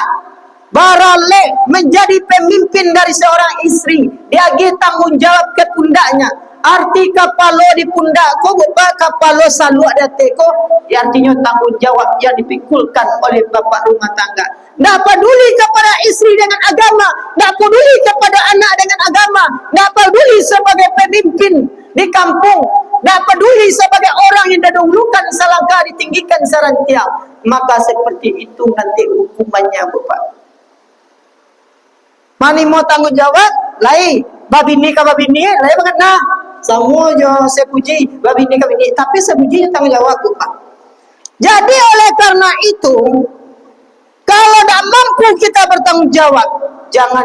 barale menjadi pemimpin dari seorang istri, dia tanggung jawab ke pundaknya. Arti kapalo di pundak ko, bapak kapalo salu ada teko, artinya tanggung jawab yang dipikulkan oleh bapak rumah tangga. Tidak peduli kepada istri dengan agama, tidak peduli kepada anak dengan agama, tidak peduli sebagai pemimpin di kampung, tidak peduli sebagai orang yang didahulukan selangkah ditinggikan serantiang. Maka seperti itu nanti hukumannya, Bapak. Mani mau tanggung jawab, lain babini ka babini, lain banget nah. Semua jo saya puji babini ka babini, tapi saya puji tanggung jawab, Bapak. Jadi oleh karena itu, kalau tidak mampu kita bertanggung jawab, jangan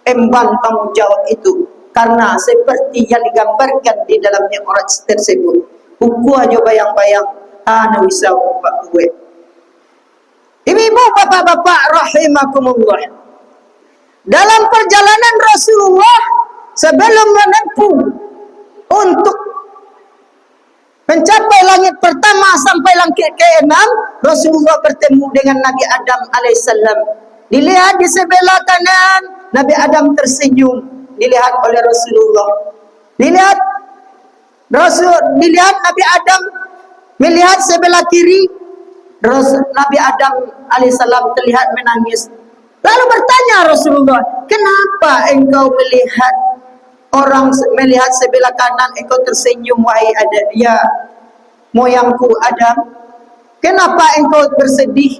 emban tanggung jawab itu. Karena seperti yang digambarkan di dalam Mi'raj tersebut, buku aja bayang-bayang, ana bisa Bapak gue. Ibu-ibu, bapak-bapak rahimakumullah. Dalam perjalanan Rasulullah sebelum menempuh untuk mencapai langit pertama sampai langit ke-6, Rasulullah bertemu dengan Nabi Adam alaihissalam. Dilihat di sebelah kanan, Nabi Adam tersenyum, dilihat oleh Rasulullah. Dilihat Nabi Adam melihat sebelah kiri, Nabi Adam alaihissalam terlihat menangis. Lalu bertanya Rasulullah, kenapa engkau melihat sebelah kanan engkau tersenyum wahai Adam, ya moyangku Adam? Kenapa engkau bersedih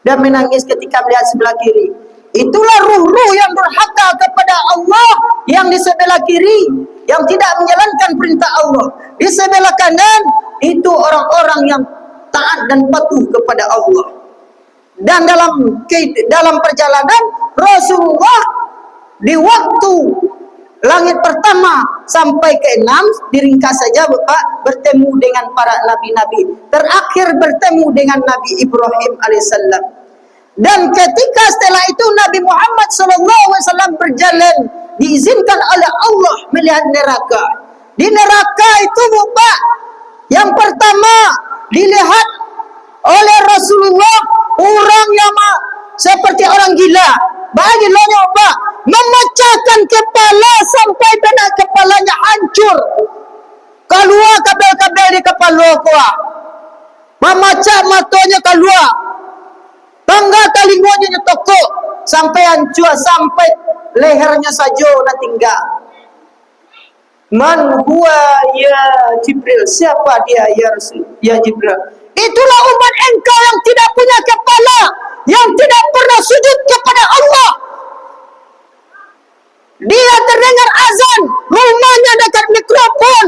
dan menangis ketika melihat sebelah kiri? Itulah ruh-ruh yang durhaka kepada Allah yang di sebelah kiri, yang tidak menjalankan perintah Allah. Di sebelah kanan itu orang-orang yang taat dan patuh kepada Allah. Dan dalam perjalanan Rasulullah di waktu langit pertama sampai ke-6, diringkas saja Bapak, bertemu dengan para nabi-nabi. Terakhir bertemu dengan Nabi Ibrahim alaihissalam. Dan ketika setelah itu Nabi Muhammad SAW berjalan diizinkan oleh Allah melihat neraka. Di neraka itu Pak, yang pertama dilihat oleh Rasulullah orang yang seperti orang gila. Bagi lo Pak, memecahkan kepala sampai benak kepalanya hancur. Keluar kabel-kabel di kepala kuah. Memecah matanya keluar. Tangga telinganya tokok sampai hancur, sampai lehernya saja nak tinggal. Man huwa ya Jibril? Siapa dia ya Rasul? Ya Jibril. Itulah umat engkau yang tidak punya kepala, yang tidak pernah sujud kepada Allah. Dia terdengar azan, rumahnya dekat mikrofon.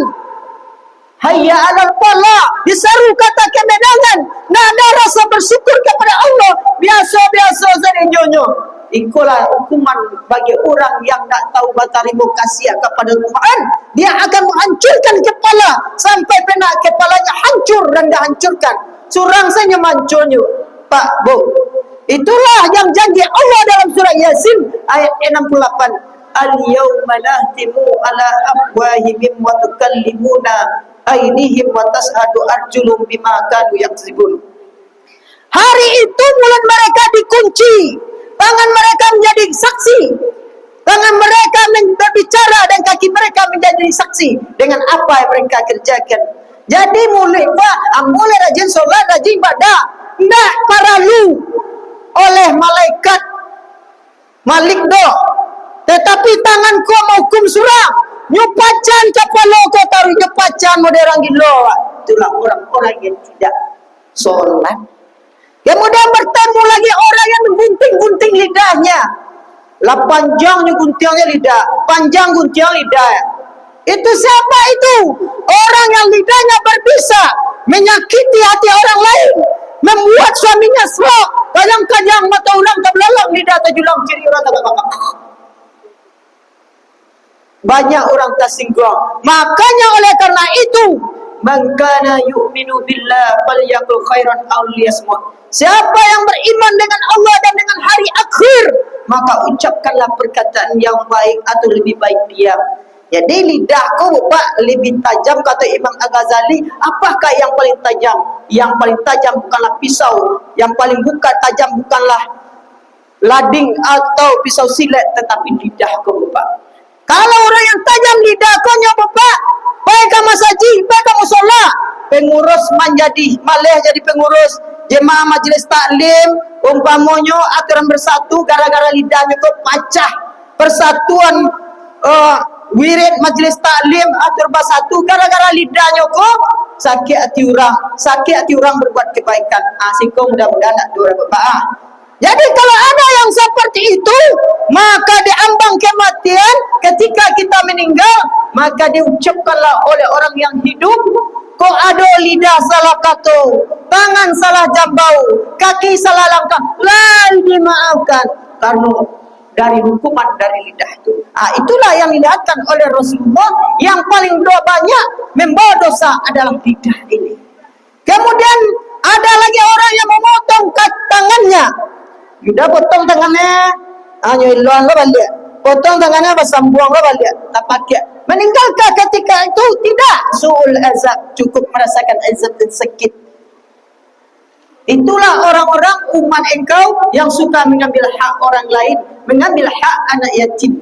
Hayya 'alal falah, diseru kata kemenangan, nak ada rasa bersyukur kepada Allah. Biasa-biasa saja nyonya. Itulah hukuman bagi orang yang tak tahu berterima kasih kepada Tuhan. Dia akan menghancurkan kepala sampai benak kepalanya hancur dan dihancurkan. Surang saja mancurnya, Pak Bu. Itulah yang janji Allah dalam surah Yasin ayat 68. Al-yawma nahtimu ala afwahihim wa tukallimuna aydihim wa tashhadu arjuluhum bima kanu yaksibun. Hari itu mulut mereka dikunci, tangan mereka menjadi saksi, tangan mereka berbicara dan kaki mereka menjadi saksi dengan apa yang mereka kerjakan. Jadi mulai boleh rajin solat, rajin ibadah, tidak perlu oleh malaikat malik doh. Tetapi tanganku mau hukum surah, nyupacan kepala kau taruh nyupacan modern gila. Itulah orang-orang yang tidak solat. Kemudian bertemu lagi orang yang gunting-gunting lidahnya. Lah panjangnya guntingnya lidah, panjang gunting lidah. Itu siapa itu? Orang yang lidahnya berbisa, menyakiti hati orang lain, membuat suaminya serok, kadang-kadang mata ulang kebelalak, lidah terjulang kiri orang tak. Banyak orang tersinggung. Makanya oleh karena itu, man kana yu'minu billah falyaqul khairan aw liyasmut. Siapa yang beriman dengan Allah dan dengan hari akhir, maka ucapkanlah perkataan yang baik atau lebih baik diam. Jadi lidahku Pak lebih tajam kata Imam Al-Ghazali. Apakah yang paling tajam? Yang paling tajam bukanlah pisau, yang paling tajam bukanlah lading atau pisau silet, tetapi lidahku Pak. Kalau orang yang tajam lidahku Bapak, baik kamu saji, baik kamu solat, pengurus menjadi malih jadi pengurus jemaah majlis taklim, umpamanya aturan bersatu gara-gara lidahnya kok pecah. Persatuan wirid majlis taklim atur bersatu gara-gara lidahnya kok sakit hati orang berbuat kebaikan. Singkong mudah-mudahan nak dua Bapak. Jadi kalau ada yang seperti itu, maka diambang kematian ketika kita meninggal, maka diucapkanlah oleh orang yang hidup, kok ada lidah salah kata, tangan salah jambau, kaki salah langkah, lalu dimaafkan karena dari hukuman dari lidah itu. Itulah yang dilihatkan oleh Rasulullah, yang paling banyak membawa dosa adalah lidah ini. Kemudian ada lagi orang yang memotong tangannya. Sudah potong tangannya, nyoiluan lo balik. Potong tangannya bersambuang lo balik. Tak pakai. Meninggalkah ketika itu? Tidak. Su'ul azab, cukup merasakan azab dan sakit. Itulah orang-orang umat engkau yang suka mengambil hak orang lain, mengambil hak anak yatim.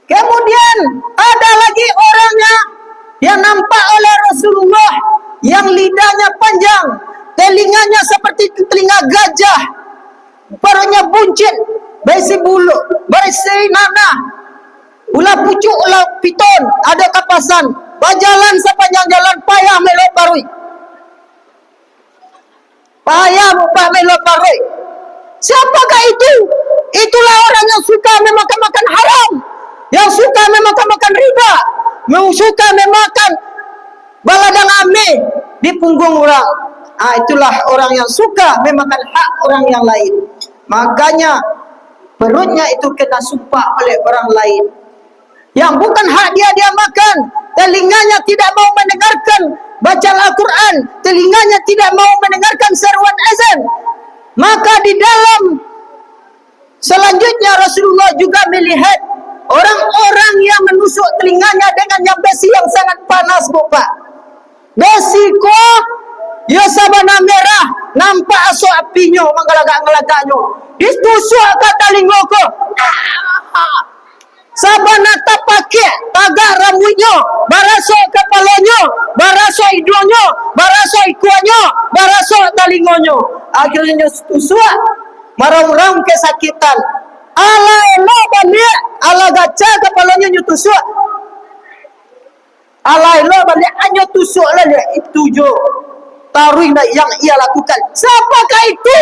Kemudian ada lagi orangnya yang nampak oleh Rasulullah, yang lidahnya panjang, telinganya seperti telinga gajah, perutnya buncit, berisi bulu, berisi nanah, ulah pucuk, ulah piton, ada kapasan, berjalan sepanjang jalan payah meloparui. Payah buka meloparui. Siapakah itu? Itulah orang yang suka memakan haram, yang suka memakan riba, yang suka memakan baladang ame di punggung orang. Itulah orang yang suka memakan hak orang yang lain. Makanya perutnya itu kena sumpah oleh orang lain. Yang bukan hak dia makan. Telinganya tidak mau mendengarkan bacaan Al-Quran. Telinganya tidak mau mendengarkan seruan azan. Maka di dalam selanjutnya Rasulullah juga melihat Orang-orang yang menusuk telinganya dengan yang besi yang sangat panas, Bapak. Besi ko, ya sabana merah, nampak asok apinya, menggelagak-gelagaknya. Ditusuk ke telinga ko. Sabana tak pakai, tagak rambutnya, barasok kepalanya, barasok hidungnya, barasok ikuannya, barasok telinganya. Akhirnya tusuk, marang-marang kesakitan. Ala elok balik, ala gaca kepalanya tusuk. Ala elok balik, hanya tusuk lah dia. Itu je taruh yang ia lakukan. Siapakah itu?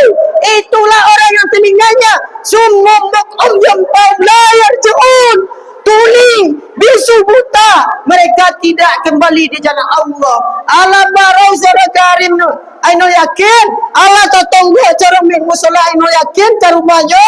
Itulah orang yang telinganya summum bukum yampau la yarji'un, tuli, bisu buta, mereka tidak kembali di jalan Allah. Allah barau sara karim nu aino yakin Allah tatonggo cara ming musala aino yakin carumanya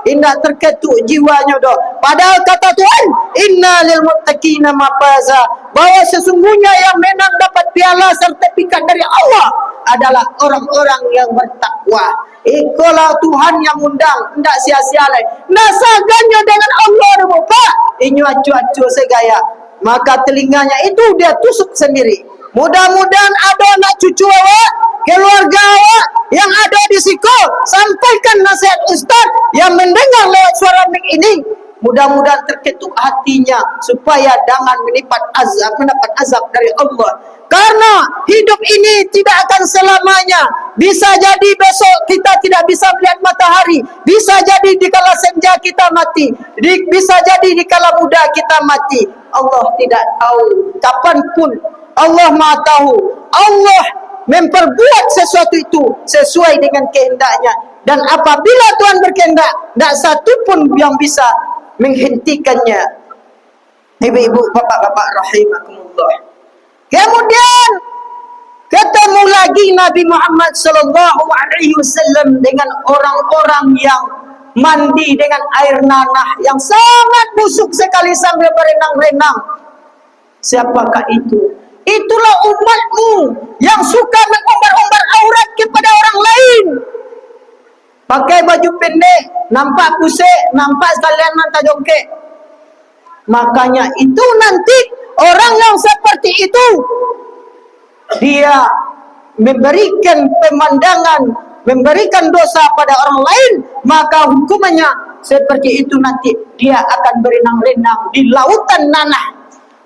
indah terketuk jiwanya doh. Padahal kata Tuhan, inna lil muttaqina mafaza, bahwa sesungguhnya yang menang dapat piala sertifikat dari Allah adalah orang-orang yang bertakwa. Ikulah Tuhan yang undang, tidak sia-sia lagi. Tidak sagannya dengan Allah, Bapak. Ini acu-acu segaya. Maka telinganya itu dia tusuk sendiri. Mudah-mudahan ada anak cucu awak, keluarga awak yang ada di situ, sampaikan nasihat Ustaz yang mendengar lewat suara mik ini. Mudah-mudahan terketuk hatinya supaya jangan mendapat azab dari Allah. Karena hidup ini tidak akan selamanya. Bisa jadi besok kita tidak bisa melihat matahari. Bisa jadi di kala senja kita mati. Bisa jadi di kala muda kita mati. Allah tidak tahu. Kapanpun Allah Maha tahu. Allah memperbuat sesuatu itu sesuai dengan kehendaknya. Dan apabila Tuhan berkehendak, tidak satu pun yang bisa menghentikannya. Ibu-ibu, bapak-bapak rahimakumullah. Kemudian ketemu lagi Nabi Muhammad sallallahu alaihi wasallam dengan orang-orang yang mandi dengan air nanah yang sangat busuk sekali sambil berenang-renang. Siapakah itu? Itulah umatmu yang suka mengumbar-umbar aurat kepada orang lain. Pakai baju pendek, nampak pusik, nampak sekalian mata jongkek. Makanya itu nanti orang yang seperti itu dia memberikan pemandangan, memberikan dosa pada orang lain, maka hukumannya seperti itu nanti dia akan berenang-renang di lautan nanah.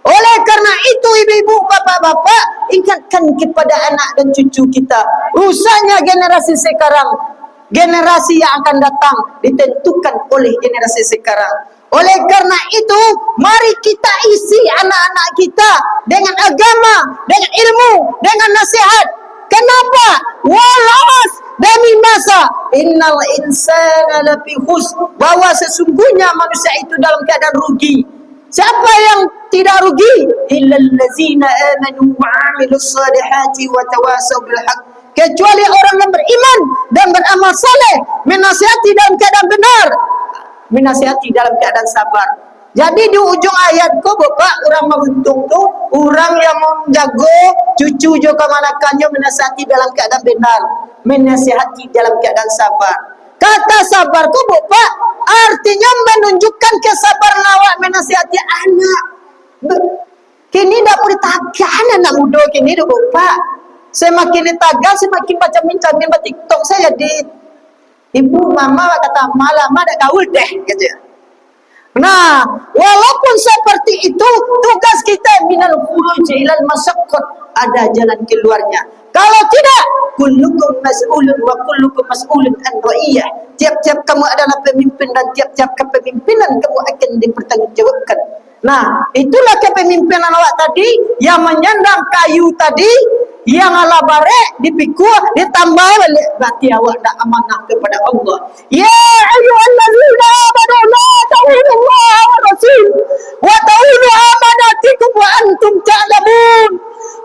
Oleh karena itu ibu-ibu, bapak-bapak, ingatkan kepada anak dan cucu kita, usahanya generasi sekarang, generasi yang akan datang ditentukan oleh generasi sekarang. Oleh karena itu, mari kita isi anak-anak kita dengan agama, dengan ilmu, dengan nasihat. Kenapa? Walas demi masa. Innal insana lafi khusr, bahwa sesungguhnya manusia itu dalam keadaan rugi. Siapa yang tidak rugi? Illal ladzina amanu wa 'amilus salihati wa tawasaw bil haqq. Kecuali orang yang beriman dan beramal saleh, menasihati dalam keadaan benar, menasihati dalam keadaan sabar. Jadi di ujung ayat ko Bapak, orang beruntung tu orang yang menjago cucu jo kemanakannya menasihati dalam keadaan benar, menasihati dalam keadaan sabar. Kata sabar ko Bapak artinya menunjukkan kesabaran awak menasihati anak. Kini dah boleh tagan anak muda kini dah Bapak. Semakin ditagan semakin baca mincamin di TikTok saya di ibu mama kata malam ada gaul deh gitu ya. Nah, walaupun seperti itu, tugas kita minal khuruj ilal masyaqqat, ada jalan keluarnya. Kalau tidak, kullukum mas'ulun wa kullukum mas'ulun an ra'iyah. Tiap-tiap kamu adalah pemimpin dan tiap-tiap kepemimpinan kamu akan dipertanggungjawabkan. Nah, itulah kepemimpinan awak tadi yang menyandang kayu tadi, yang ala barek dipikul ditambah balik, berarti awak dah amanah kepada Allah. Ya ayyuhallazina amanu la ta'budullaha wa rasul wa ta'budu amanatikum wa antum ta'lamun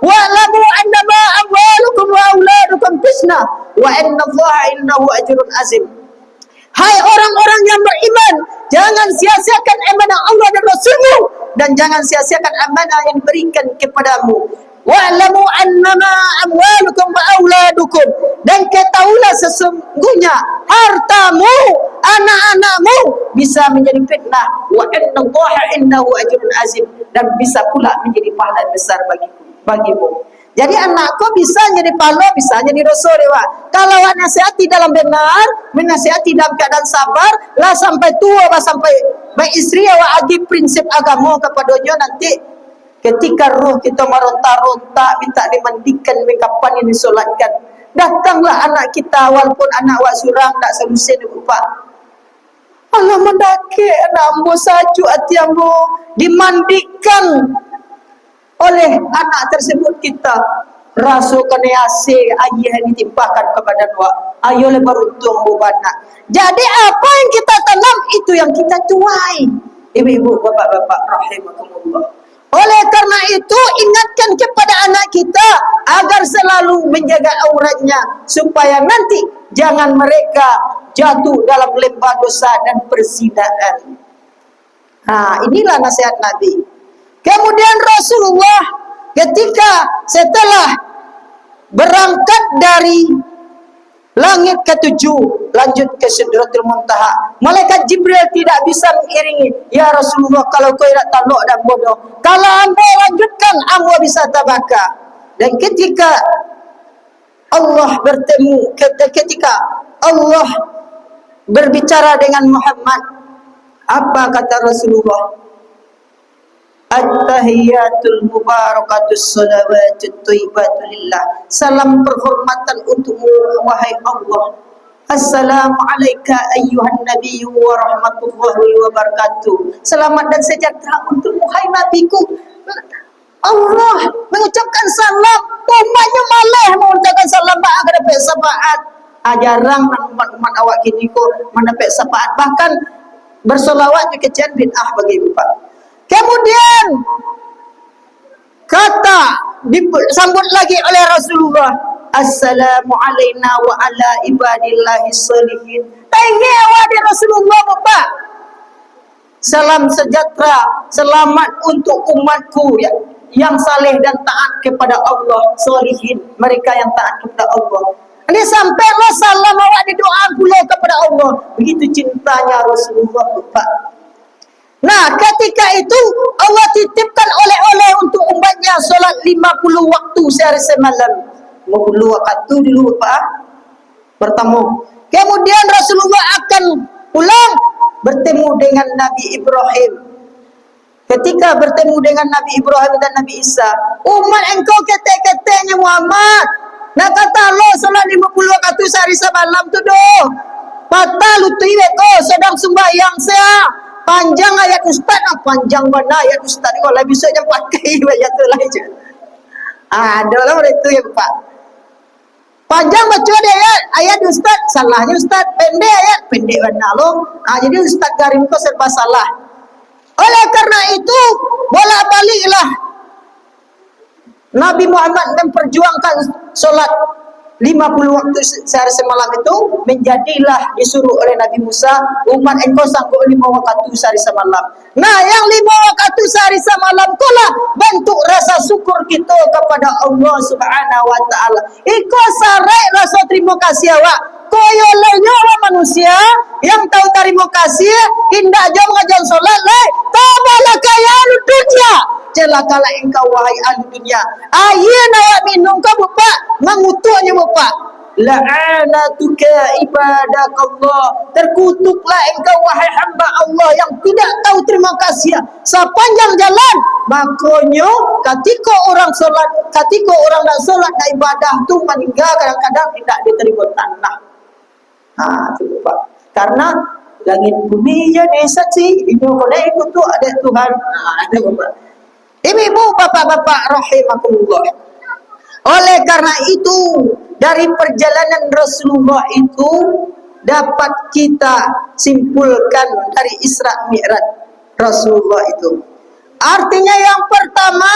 wa'lamu annama amwalukum wa auladukum fitnah wa innallaha innahu ajrun azim. Hai orang-orang yang beriman, jangan sia-siakan amanah Allah dan Rasulmu, dan jangan sia-siakan amanah yang diberikan kepadamu. Wa'lamu annama amwalukum wa auladukum, dan ketahuilah sesungguhnya hartamu, anak-anakmu bisa menjadi fitnah. Wa innallaha innahu ajrun azim, dan bisa pula menjadi pahala besar bagimu. Jadi anakku bisa jadi pahala, bisa jadi dosa dewa. Kalau awak nasihati dalam benar, menasihati dalam keadaan sabar, lah sampai tua, lah sampai baik istri awak agi prinsip agama kepadanya, nanti ketika roh kita meronta-ronta minta dimandikan, kapan ini disolatkan, datanglah anak kita walaupun anak awak surang tak solusi ni bapak. Allah mendaki anak ambo sajuk hati ambo dimandikan oleh anak tersebut, kita rasukan yasi ayah yang ditimpakan kepada dua. Ayo le beruntung bubana. Jadi apa yang kita tanam itu yang kita tuai. Ibu-ibu, bapak-bapak rahimakumullah. Oleh karena itu ingatkan kepada anak kita agar selalu menjaga auratnya supaya nanti jangan mereka jatuh dalam lembah dosa dan perzinahan. Nah, inilah nasihat Nabi. Kemudian Rasulullah ketika setelah berangkat dari langit ke-7 lanjut ke Sidratul Muntaha, malaikat Jibril tidak bisa mengiringi. Ya Rasulullah, kalau kau tidak taluk dan bodoh, kalau anda lanjutkan, anda bisa tabaka. Dan ketika Allah bertemu, ketika Allah berbicara dengan Muhammad, apa kata Rasulullah? At-tahiyatul mubarakatus salawatut thayyibatu lillah. Salam penghormatan untukmu wahai Allah. Assalamu alayka ayyuhan nabiyyu wa rahmatullahi wa barakatuh. Selamat dan sejahtera untukmu hai nabiku. Allah mengucapkan salam, umatnya malah mengucapkan salam bak dapat syafaat. Jarang umat-umat awak kini kok mendapat syafaat, bahkan bersolawat ke kecian bid'ah bagi Bapak. Kemudian kata disambut lagi oleh Rasulullah, assalamu alayna wa ala ibadillahi sholihin. Tanya wahai Rasulullah Bapak, salam sejahtera, selamat untuk umatku yang saleh dan taat kepada Allah, sholihin, mereka yang taat kepada Allah. Ini sampailah salam awak di doa pula kepada Allah. Begitu cintanya Rasulullah Bapak. Nah, ketika itu Allah titipkan oleh-oleh untuk umatnya solat 50 waktu sehari semalam. 50 waktu dulu Pak. Pertama. Kemudian Rasulullah akan pulang bertemu dengan Nabi Ibrahim. Ketika bertemu dengan Nabi Ibrahim dan Nabi Isa, umat engkau ketek-keteknya Muhammad. Nak kata Allah solat 50 waktu sehari semalam tu doh. Patah lutui ko sedang sembahyang saya. Panjang ayat ustaz, panjang mana ayat ustaz ni, kalau bisa je pakai ayat tu lah je. Ada lah itu ya Pak. Panjang baca dia ayat ustaz, salahnya ustaz. Pendek ayat, pendek mana lo. Jadi ustaz garing tu serba salah. Oleh karena itu bolak-baliklah Nabi Muhammad memperjuangkan solat 50 waktu sehari semalam itu, menjadilah disuruh oleh Nabi Musa, umat engkau sanggup 5 waktu sehari semalam. Nah, yang 5 waktu sehari semalam itulah bentuk rasa syukur kita kepada Allah Subhanahu wa taala. Iko sarai rasa terima kasih awak. Koyo lainnya orang manusia yang tahu terima kasih, hendak jam ngajar solat le, tabalah kaya dunia. Celakalah engkau wahai ahli dunia. Ayin awak minum kau Bapak, mengutuknya Bapak. La'anatuka ibadakallah. Terkutuklah engkau wahai hamba Allah yang tidak tahu terima kasih sepanjang jalan. Makanya ketika orang solat, ketika orang nak solat dan ibadah tu meninggal, kadang-kadang tidak diterima tanah. Itu Bapak. Karena langit bumi ya desa sih, ini boleh ikut tu ada Tuhan. Ada Bapak. Ibu-ibu, bapak-bapak rahimakumullah. Oleh karena itu, dari perjalanan Rasulullah itu dapat kita simpulkan dari Isra Mi'raj Rasulullah itu. Artinya yang pertama,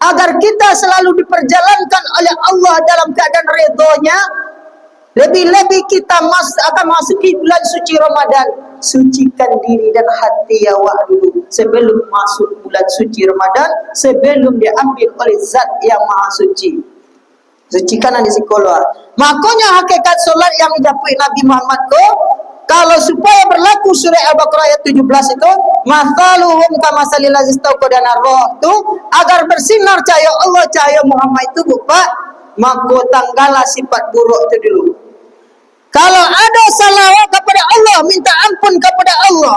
agar kita selalu diperjalankan oleh Allah dalam keadaan ridhonya, lebih-lebih kita akan masuki bulan suci Ramadan. Sucikan diri dan hati awak dulu sebelum masuk bulan suci Ramadan, sebelum diambil oleh zat yang maha suci. Sucikan di sekolah. Makanya hakikat solat yang didapat Nabi Muhammad ko Kalau supaya berlaku surah Al-Baqarah ayat 17 itu, mathaluhum kamasalil ladzi istauqada narah itu, agar bersinar cahaya Allah, cahaya Muhammad itu Bapak, maka tanggalah sifat buruk itu dulu. Kalau ada salawat kepada Allah, minta ampun kepada Allah.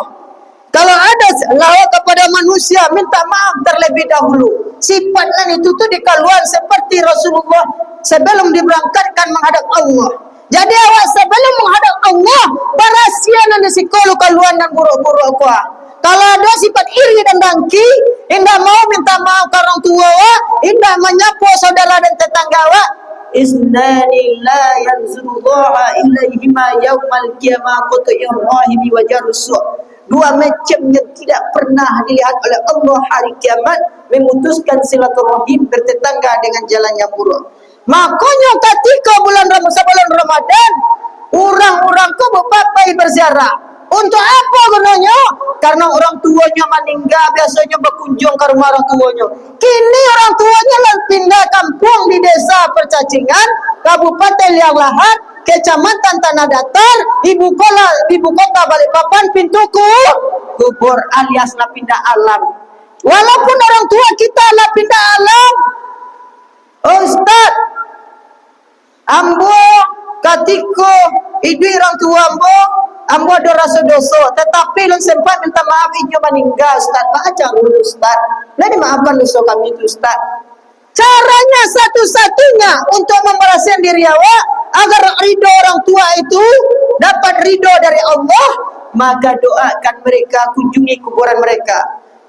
Kalau ada salawat kepada manusia, minta maaf terlebih dahulu. Sifat lain itu tuh dikaluan seperti Rasulullah sebelum diberangkatkan menghadap Allah. Jadi awak sebelum menghadap Allah, berhasil nanti sikolu kaluan dan buruk-buruk kuah. Kalau ada sifat iri dan dengki, indah mau minta maaf ke orang tua, indah menyapu saudara dan tetangga awak, isnani la yanzurullaha ilaihima yaumal qiyamah qut'ir rahimi wa jarusuk. Dua macam yang tidak pernah dilihat oleh Allah hari kiamat, memutuskan silaturahim, bertetangga dengan jalan yang buruk. Makanya ketika bulan Ramadan, orang-orang ku berpapai berziarah. Untuk apa gunanya? Karena orang tuanya meninggal, biasanya berkunjung ke rumah orang tuanya. Kini orang tuanya pindah kampung di desa Percacingan, Kabupaten Liang Lahat, Kecamatan Tanah Datar, ibu kota Balikpapan, pintu kubur alias lah pindah alam. Walaupun orang tua kita lah pindah alam, Ustaz, ambo ketika ibu orang tua ambo ada rasa dosa, tetapi lu sempat minta maaf ibu meninggal, Ustaz. Baca dulu Ustaz. Lah dimaafkan dosa kami itu Ustaz. Caranya satu-satunya untuk memberaskan diri awak agar ridho orang tua itu dapat ridho dari Allah, maka doakan mereka, kunjungi kuburan mereka.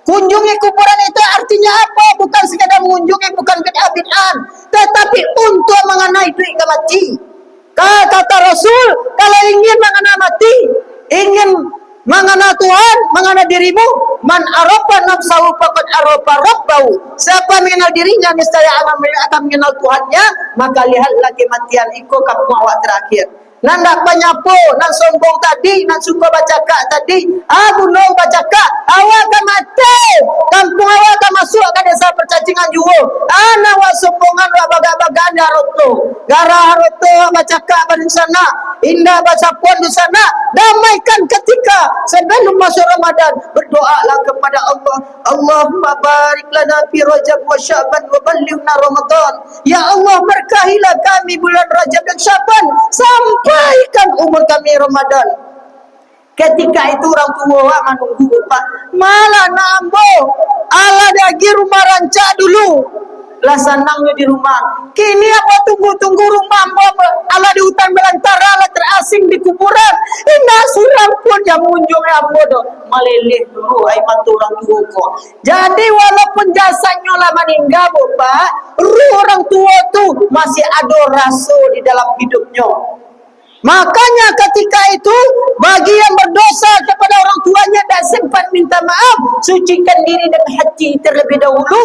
Kunjungi kuburan itu artinya apa? Bukan sekadar mengunjungi, bukan bid'ah, tetapi untuk mengenai duit mati. Kata Rasul, kalau ingin mengenal mati, ingin mengenal Tuhan, mengenal dirimu, man arafa nafsahu faqad arafa rabbahu. Siapa mengenal dirinya, niscaya akan mengenal Tuhannya, maka lihatlah kematian iko kampung awak terakhir. Nanda penyapu, nan sombong tadi, nan suka baca kak tadi, gunung baca kak, awak akan mati. Kampung awak akan masuk ke desa Percacingan juga. Anak awak sombongan, awak baga-bagaan di Haroto. Gara Haroto, baca kak di sana. Indah baca pun di sana. Damaikan ketika sebelum masuk Ramadan. Berdoalah kepada Allah. Allahumma barik lana fi Rajab wa Sya'ban wa ballighna Ramadan. Ya Allah, berkahilah kami bulan Rajab dan Sya'ban sampaikan umur kami Ramadan. Ketika itu orang tua menunggu Pak, malah nambo ala dagi rumah rancak dulu lah senangnya di rumah. Kini apa tunggu-tunggu rumah ala di hutan belantara, ala terasing di kuburan. Indah suram pun yang munjung ambo do meleleh dulu ai matu orang tua kok. Jadi walaupun jasanya lah meninggal Bapak, ruh orang tua tu masih ada rasa di dalam hidupnya. Makanya ketika itu bagi yang berdosa kepada orang tuanya dan sempat minta maaf, sucikan diri dan hati terlebih dahulu.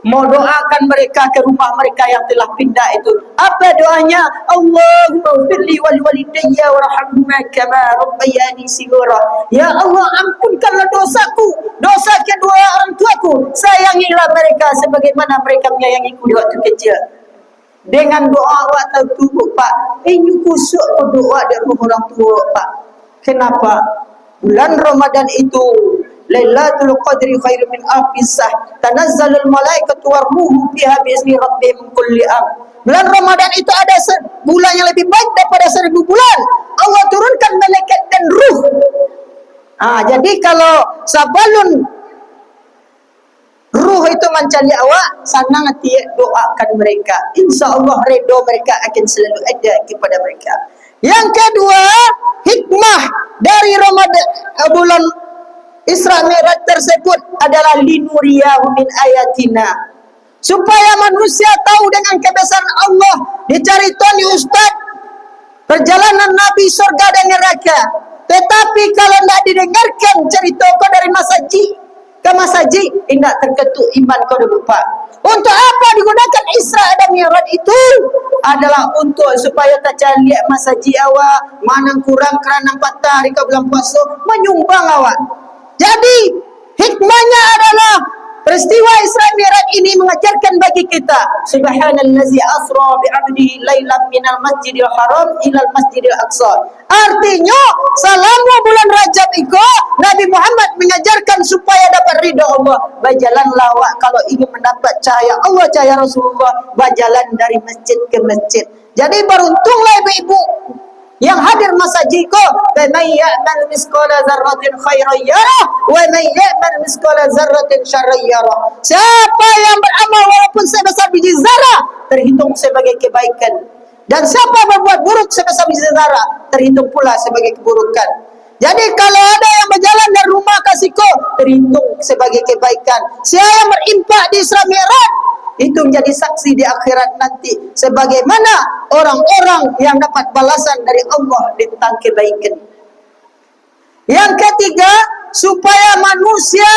Mau doakan mereka ke rumah mereka yang telah pindah itu. Apa doanya? Allahumma firli wal walidayya warhamhuma kama rabbayani shighara. Ya Allah, ampunkanlah dosaku, dosa kedua orang tuaku. Sayangilah mereka sebagaimana mereka menyayangiku di waktu kecil. Dengan doa awak tahu Pak, ini kusuk doa dari orang tua Pak. Kenapa? Bulan Ramadan itu Lailatul Qadri khairum min alfisah, tanazzalul malaikatu warruhu fiha biizni rabbihim kulli am. Bulan Ramadan itu ada bulan yang lebih baik daripada 1000 bulan. Allah turunkan malaikat dan ruh. Jadi kalau sabalun ruh itu mencari awak, senang hati doakan mereka. Insya Allah redha mereka akan selalu ada kepada mereka. Yang kedua, hikmah dari Ramadan bulan Isra Mi'raj tersebut adalah linuriyahu min ayatina, supaya manusia tahu dengan kebesaran Allah. Diceritakan di Ustaz perjalanan Nabi surga dan neraka, tetapi kalau tidak didengarkan cerita kau dari masaji ke masaji, tidak terketuk iman kau lupa. Untuk apa digunakan Isra dan Mi'raj itu? Adalah untuk supaya tak lihat masaji awak mana kurang kerana 4 hari ke bulan puasa menyumbang awak. Jadi hikmahnya adalah peristiwa Isra Mi'raj ini mengajarkan bagi kita, subhanallazi asra bi'abdihi lailan minal masjidil haram ilal masjidil aqsa. Artinya selama bulan Rajab itu Nabi Muhammad mengajarkan supaya dapat ridha Allah, berjalanlah kalau ingin mendapat cahaya Allah, cahaya Rasulullah, berjalan dari masjid ke masjid. Jadi beruntunglah ibu-ibu yang hadir masa jiko, "Man ya'mal misqala dzarratin khairan yarah wa man ya'mal misqala dzarratin syarran yarah." Siapa yang beramal walaupun sebesar biji zarah terhitung sebagai kebaikan, dan siapa berbuat buruk sebesar biji zarah terhitung pula sebagai keburukan. Jadi kalau ada yang berjalan dari rumah ke siko terhitung sebagai kebaikan. Siapa yang berinfak di Isra Mi'raj itu menjadi saksi di akhirat nanti sebagaimana orang-orang yang dapat balasan dari Allah tentang kebaikan. Yang ketiga, supaya manusia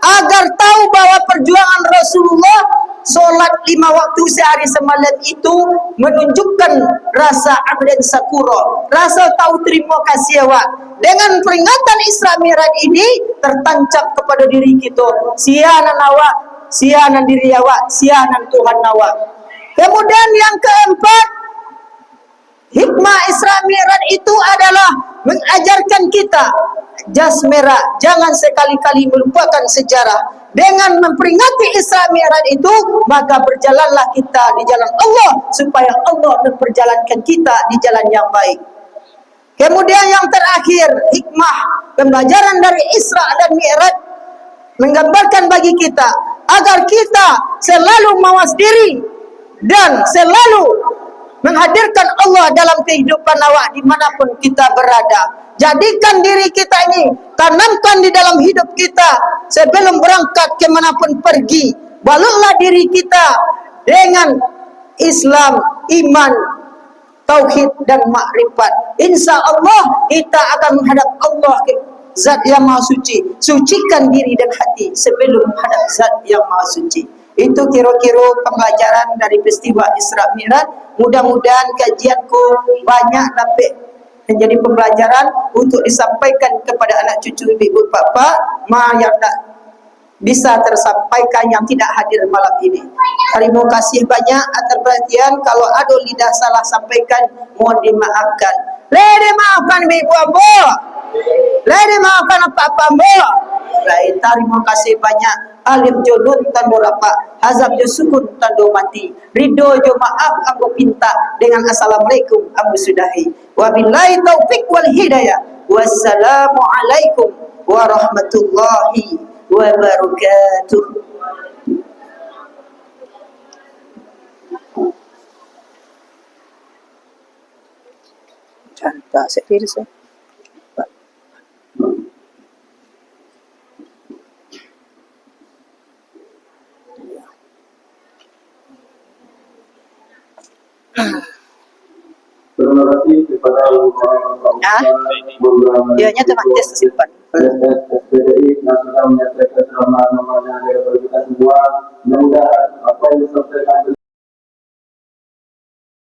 agar tahu bahwa perjuangan Rasulullah solat 5 waktu sehari semalam itu menunjukkan rasa abdan syakura, rasa tahu terima kasih awak. Dengan peringatan Isra Mi'raj ini tertancap kepada diri kita, sianan awak, sianan diri awak, sianan Tuhan awak. Kemudian yang keempat, hikmah Isra Mi'raj itu adalah mengajarkan kita jas merah, jangan sekali-kali melupakan sejarah. Dengan memperingati Isra Mi'raj itu, maka berjalanlah kita di jalan Allah supaya Allah memperjalankan kita di jalan yang baik. Kemudian yang terakhir, hikmah pembelajaran dari Isra dan Mi'raj menggambarkan bagi kita agar kita selalu mawas diri dan selalu menghadirkan Allah dalam kehidupan awak dimanapun kita berada. Jadikan diri kita ini, tanamkan di dalam hidup kita sebelum berangkat kemanapun pergi. Balutlah diri kita dengan Islam, iman, tauhid dan makrifat. Insya Allah kita akan menghadap Allah, Zat yang Maha Suci. Sucikan diri dan hati sebelum menghadap Zat yang Maha Suci. Itu kira-kira pembelajaran dari peristiwa Isra Mi'raj. Mudah-mudahan kajianku banyak dapat menjadi pembelajaran untuk disampaikan kepada anak cucu ibu bapa yang tak bisa tersampaikan yang tidak hadir malam ini. Terima kasih banyak atas perhatian. Kalau ada lidah salah sampaikan, mohon dimaafkan. Lede maafkan ibu bapa. Lede maafkan apa-apa mbak. Baik, terima kasih banyak. Alif jodun tando rapat, hazab jo sukun tando mati, ridho jo maaf aku pinta, dengan assalamualaikum aku sudahi. Wabillahi taufiq wal hidayah. Wassalamualaikum warahmatullahi wabarakatuh. Cantik sekali saya. Terima kasih kepada Dia nyata mati simpan. SPDI yang sudah menyelesaikan selama namanya dari kita semua. Mudah-mudahan